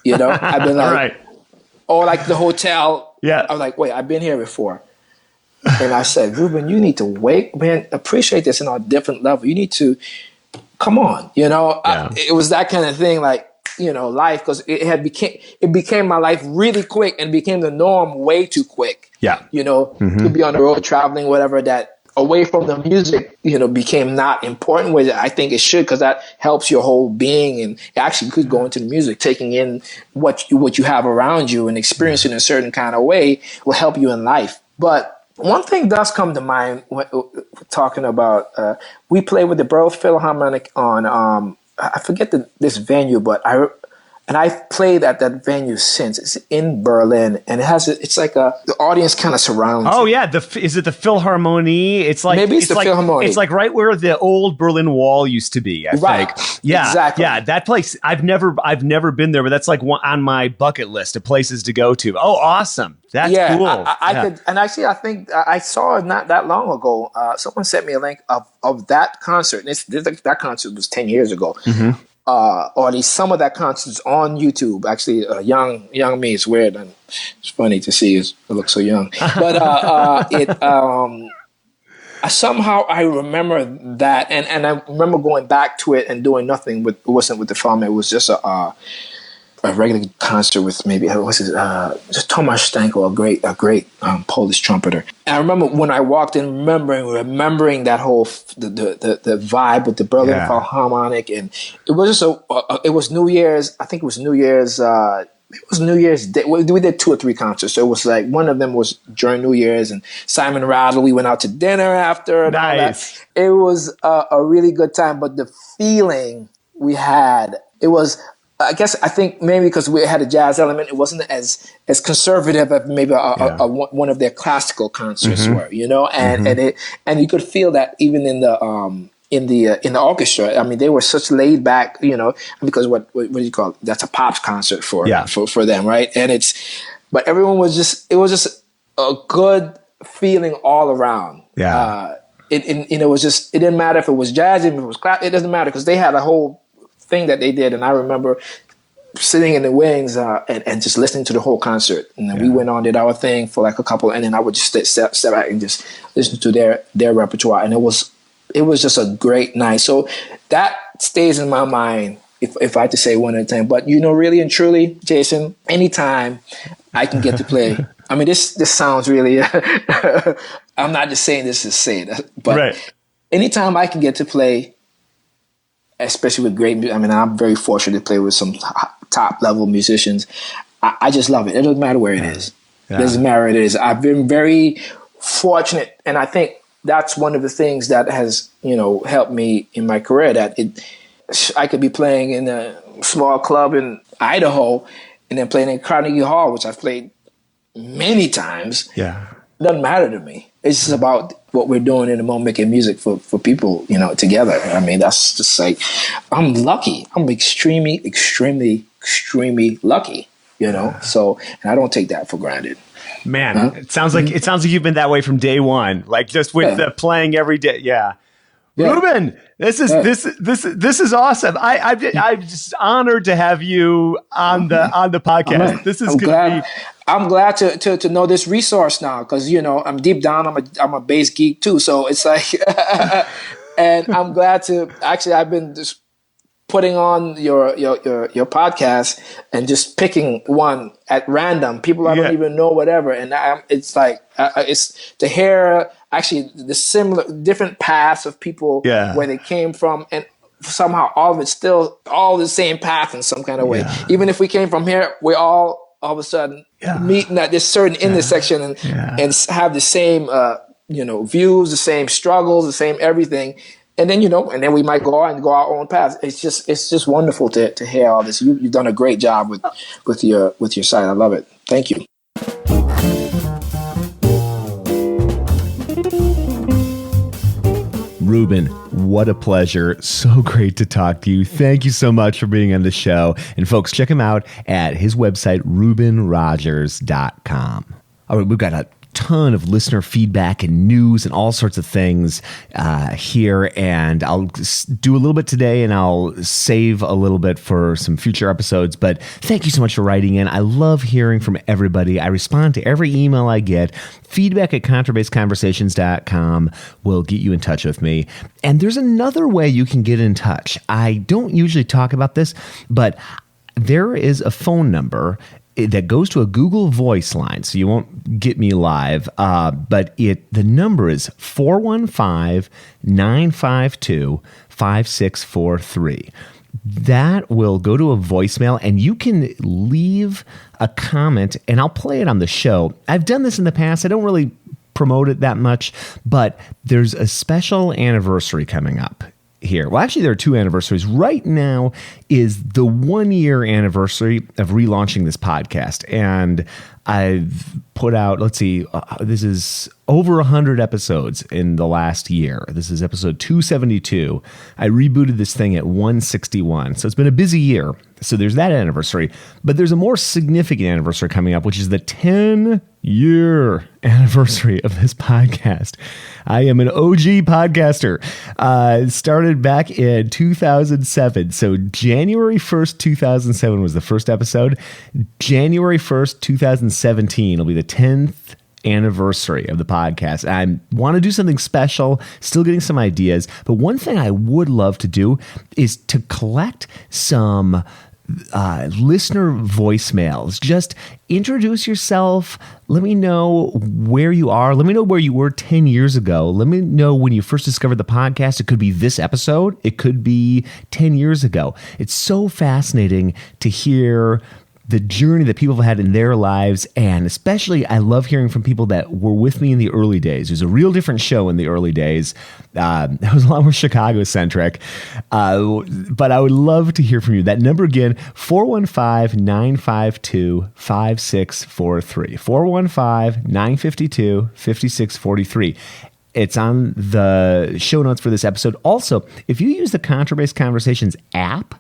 You know, I've been like, right. Or like the hotel. Yeah. I was like, wait, I've been here before. And I said, Reuben, you need to appreciate this on a different level. You need to, come on, you know, it was that kind of thing. Like, you know, life, because it became my life really quick and became the norm way too quick. Yeah. You know, to be on the road traveling, whatever, that away from the music, you know, became not important, which I think it should, because that helps your whole being, and it actually could go into the music, taking in what you have around you and experiencing a certain kind of way will help you in life. But one thing does come to mind when talking about, we played with the Berklee Philharmonic on, I forget this venue, but I've played at that venue since. It's in Berlin, and it's like the audience kind of surrounds. Oh yeah, is it the Philharmonie? It's like maybe it's the Philharmonie. It's like right where the old Berlin Wall used to be. I think. Yeah, exactly. Yeah, that place. I've never been there, but that's like one on my bucket list of places to go to. Oh, awesome! That's cool. I could, and actually, I think I saw it not that long ago. Someone sent me a link of that concert. And that concert was 10 years ago. Or at least some of that concert is on YouTube. Actually, young me, it's weird and it's funny to see it looks so young. But somehow I remember that, and I remember going back to it and doing nothing with. It wasn't with the film. It was just a regular concert with maybe just Tomasz Stanko, a great Polish trumpeter. And I remember when I walked in, remembering that whole the vibe with the Berlin Philharmonic, and it was just it was New Year's. I think it was New Year's. It was New Year's Day. We did 2 or 3 concerts, so it was like one of them was during New Year's, and Simon Rattle. We went out to dinner after. And nice. All that. It was a really good time, but the feeling we had, it was. I think maybe because we had a jazz element, it wasn't as conservative as maybe one of their classical concerts were, you know, and you could feel that even in the orchestra. I mean, they were such laid back, you know, because what do you call it? That's a pops concert for them, right? And but everyone was it was just a good feeling all around. Yeah. It was just, it didn't matter if it was jazz, if it was class, it doesn't matter, because they had a whole thing that they did, and I remember sitting in the wings and just listening to the whole concert, and then we went on, did our thing for like a couple, and then I would just step back and just listen to their repertoire, and it was just a great night. So that stays in my mind if I had to say one at a time. But you know, really and truly, Jason, anytime I can get to play, I mean, this sounds really I'm not just saying this to say it, but anytime I can get to play, especially with great, I mean, I'm very fortunate to play with some top level musicians. I just love it. It doesn't matter where it is. It doesn't matter where it is. I've been very fortunate, and I think that's one of the things that has, helped me in my career, that I could be playing in a small club in Idaho and then playing in Carnegie Hall, which I've played many times. Yeah. It doesn't matter to me. It's just about what we're doing in the moment, making music for people, together. I mean, that's just like, I'm lucky. I'm extremely, extremely, extremely lucky, So, and I don't take that for granted. Man, It sounds like you've been that way from day one, like just with the playing every day. Yeah. Reuben, this is awesome. I'm just honored to have you on the podcast. This is good. I'm glad to know this resource now, because I'm deep down. I'm a bass geek too, so it's like, and I'm glad to actually. I've been just putting on your podcast and just picking one at random, people I don't even know, whatever, and it's like it's to hear actually the different paths of people where they came from, and somehow all of it's still all the same path in some kind of way. Even if we came from here, we all of a sudden meeting at this certain intersection and have the same views, the same struggles, the same everything. And then and then we might go out and go our own paths. It's just wonderful to hear all this. You've done a great job with your site. I love it. Thank you. Reuben, what a pleasure. So great to talk to you. Thank you so much for being on the show. And folks, check him out at his website, ReubenRogers.com. All right, we've got a ton of listener feedback and news and all sorts of things here, and I'll do a little bit today and I'll save a little bit for some future episodes. But thank you so much for writing in. I love hearing from everybody. I respond to every email I get. Feedback at contrabassconversations.com will get you in touch with me. And there's another way you can get in touch. I don't usually talk about this, but there is a phone number that goes to a Google Voice line, so you won't get me live, but the number is 415-952-5643. That will go to a voicemail, and you can leave a comment, and I'll play it on the show. I've done this in the past. I don't really promote it that much, but there's a special anniversary coming up here. Well, actually, there are two anniversaries. Right now is the 1-year anniversary of relaunching this podcast. And I've put out, this is over 100 episodes in the last year. This is episode 272. I rebooted this thing at 161. So it's been a busy year. So there's that anniversary. But there's a more significant anniversary coming up, which is the 10-year anniversary of this podcast. I am an OG podcaster. Started back in 2007. So January 1st, 2007 was the first episode. January 1st, 2017 will be the 10th anniversary of the podcast. I want to do something special, still getting some ideas. But one thing I would love to do is to collect some listener voicemails. Just introduce yourself. Let me know where you are. Let me know where you were 10 years ago. Let me know when you first discovered the podcast. It could be this episode. It could be 10 years ago. It's so fascinating to hear the journey that people have had in their lives. And especially, I love hearing from people that were with me in the early days. It was a real different show in the early days. It was a lot more Chicago-centric. But I would love to hear from you. That number again, 415-952-5643. 415-952-5643. It's on the show notes for this episode. Also, if you use the Contrabass Conversations app,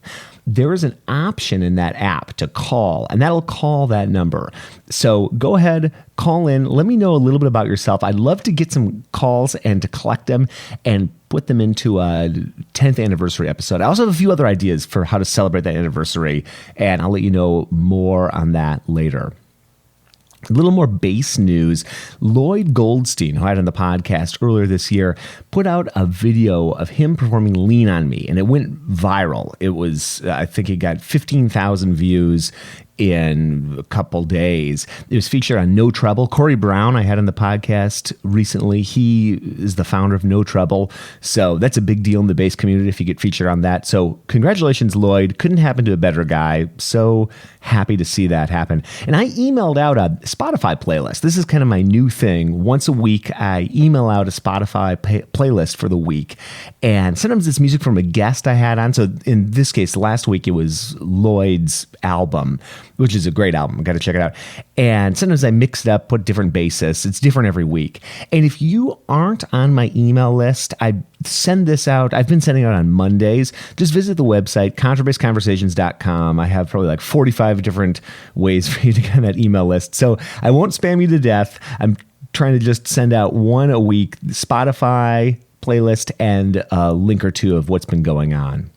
there is an option in that app to call, and that'll call that number. So go ahead, call in. Let me know a little bit about yourself. I'd love to get some calls and to collect them and put them into a 10th anniversary episode. I also have a few other ideas for how to celebrate that anniversary, and I'll let you know more on that later. A little more bass news. Lloyd Goldstein, who I had on the podcast earlier this year, put out a video of him performing Lean on Me, and it went viral. It was, I think it got 15,000 views in a couple days. It was featured on No Trouble. Corey Brown, I had on the podcast recently. He is the founder of No Trouble. So that's a big deal in the bass community if you get featured on that. So congratulations, Lloyd. Couldn't happen to a better guy. So happy to see that happen. And I emailed out a Spotify playlist. This is kind of my new thing. Once a week, I email out a Spotify playlist for the week. And sometimes it's music from a guest I had on. So in this case, last week, it was Lloyd's album, which is a great album. Got to check it out. And sometimes I mix it up, put different bassists. It's different every week. And if you aren't on my email list, I send this out. I've been sending it out on Mondays. Just visit the website, contrabassconversations.com. I have probably like 45 different ways for you to get on that email list. So I won't spam you to death. I'm trying to just send out one a week, Spotify playlist, and a link or two of what's been going on.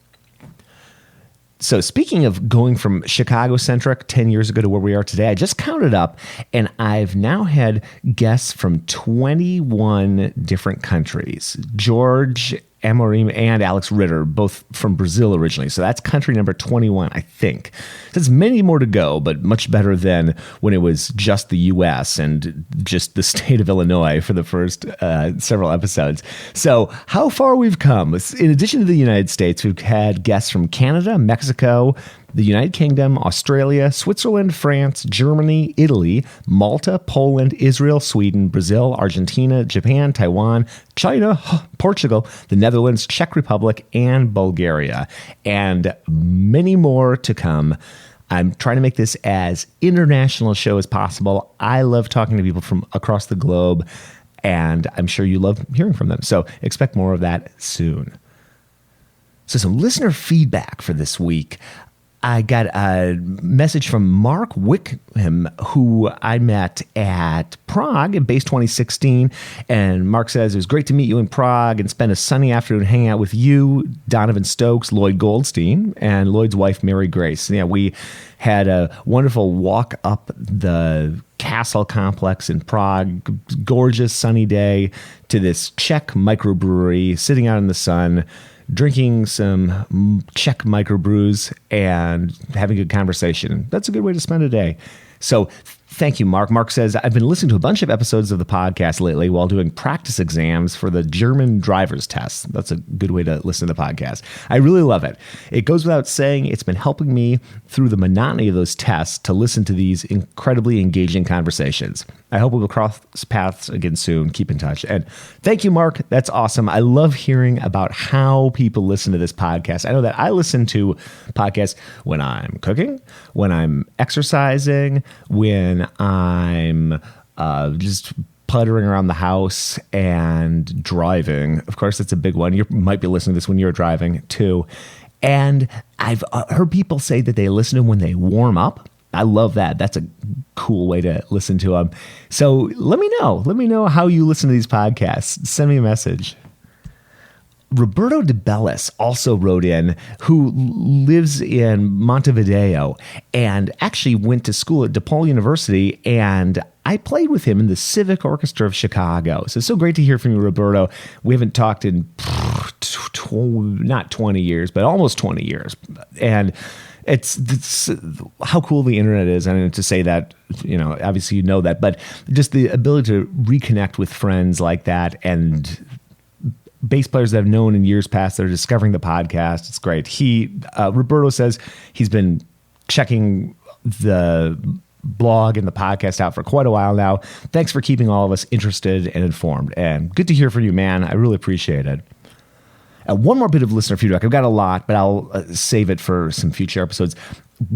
So speaking of going from Chicago-centric 10 years ago to where we are today, I just counted up, and I've now had guests from 21 different countries. George Amorim and Alex Ritter, both from Brazil originally. So that's country number 21, I think. There's many more to go, but much better than when it was just the U.S. and just the state of Illinois for the first several episodes. So how far we've come. In addition to the United States, we've had guests from Canada, Mexico, the United Kingdom, Australia, Switzerland, France, Germany, Italy, Malta, Poland, Israel, Sweden, Brazil, Argentina, Japan, Taiwan, China, Portugal, the Netherlands, Czech Republic, and Bulgaria, and many more to come. I'm trying to make this as international a show as possible. I love talking to people from across the globe, and I'm sure you love hearing from them. So expect more of that soon. So some listener feedback for this week. I got a message from Mark Wickham, who I met at Prague at Base 2016. And Mark says, it was great to meet you in Prague and spend a sunny afternoon hanging out with you, Donovan Stokes, Lloyd Goldstein, and Lloyd's wife, Mary Grace. Yeah, we had a wonderful walk up the castle complex in Prague, gorgeous sunny day, to this Czech microbrewery, sitting out in the sun, drinking some Czech microbrews and having a good conversation. That's a good way to spend a day. So thank you, Mark. Mark says, I've been listening to a bunch of episodes of the podcast lately while doing practice exams for the German driver's test. That's a good way to listen to the podcast. I really love it. It goes without saying, it's been helping me through the monotony of those tests to listen to these incredibly engaging conversations. I hope we will cross paths again soon. Keep in touch. And thank you, Mark. That's awesome. I love hearing about how people listen to this podcast. I know that I listen to podcasts when I'm cooking, when I'm exercising, when I'm just puttering around the house and driving. Of course, that's a big one. You might be listening to this when you're driving too. And I've heard people say that they listen to when they warm up. I love that. That's a cool way to listen to them. So let me know. Let me know how you listen to these podcasts. Send me a message. Roberto de Bellis also wrote in, who lives in Montevideo and actually went to school at DePaul University, and I played with him in the Civic Orchestra of Chicago. So it's so great to hear from you, Roberto. We haven't talked in not 20 years, but almost 20 years. And it's how cool the internet is. And to say that, obviously you know that, but just the ability to reconnect with friends like that and bass players that I've known in years past that are discovering the podcast. It's great. Roberto says he's been checking the blog and the podcast out for quite a while now. Thanks for keeping all of us interested and informed. And good to hear from you, man. I really appreciate it. One more bit of listener feedback. I've got a lot, but I'll save it for some future episodes.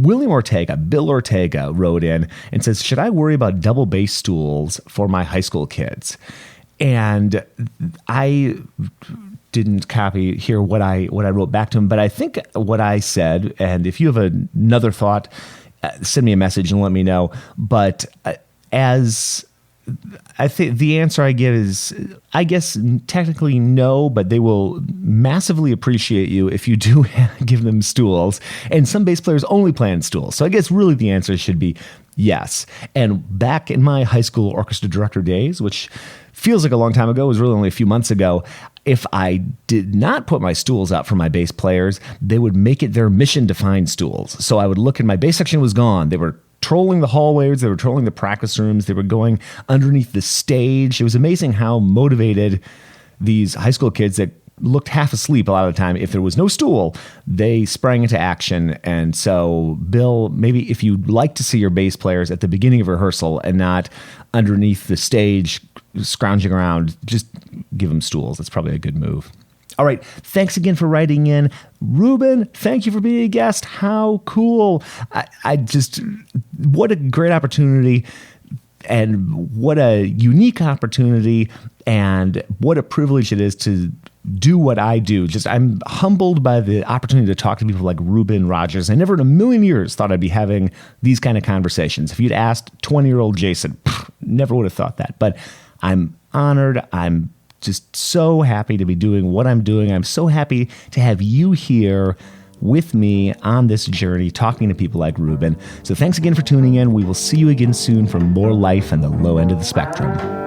Bill Ortega wrote in and says, should I worry about double bass stools for my high school kids? And I didn't copy here what I wrote back to him, but I think what I said, and if you have another thought, send me a message and let me know. But as I think the answer I give is, I guess technically no, but they will massively appreciate you if you do give them stools. And some bass players only play on stools. So I guess really the answer should be yes. And back in my high school orchestra director days, which feels like a long time ago, it was really only a few months ago, if I did not put my stools out for my bass players, they would make it their mission to find stools. So I would look and my bass section was gone. They were trolling the hallways, they were trolling the practice rooms, they were going underneath the stage. It was amazing how motivated these high school kids that looked half asleep a lot of the time. If there was no stool, they sprang into action. And so, Bill, maybe if you'd like to see your bass players at the beginning of rehearsal and not underneath the stage scrounging around, just give them stools. That's probably a good move. All right. Thanks again for writing in. Reuben, thank you for being a guest. How cool. What a great opportunity. And what a unique opportunity, and what a privilege it is to do what I do. I'm humbled by the opportunity to talk to people like Reuben Rogers. I never in a million years thought I'd be having these kind of conversations. If you'd asked 20-year-old Jason, never would have thought that. But I'm honored. I'm just so happy to be doing what I'm doing. I'm so happy to have you here with me on this journey, talking to people like Reuben. So thanks again for tuning in. We will see you again soon for more life on the low end of the spectrum.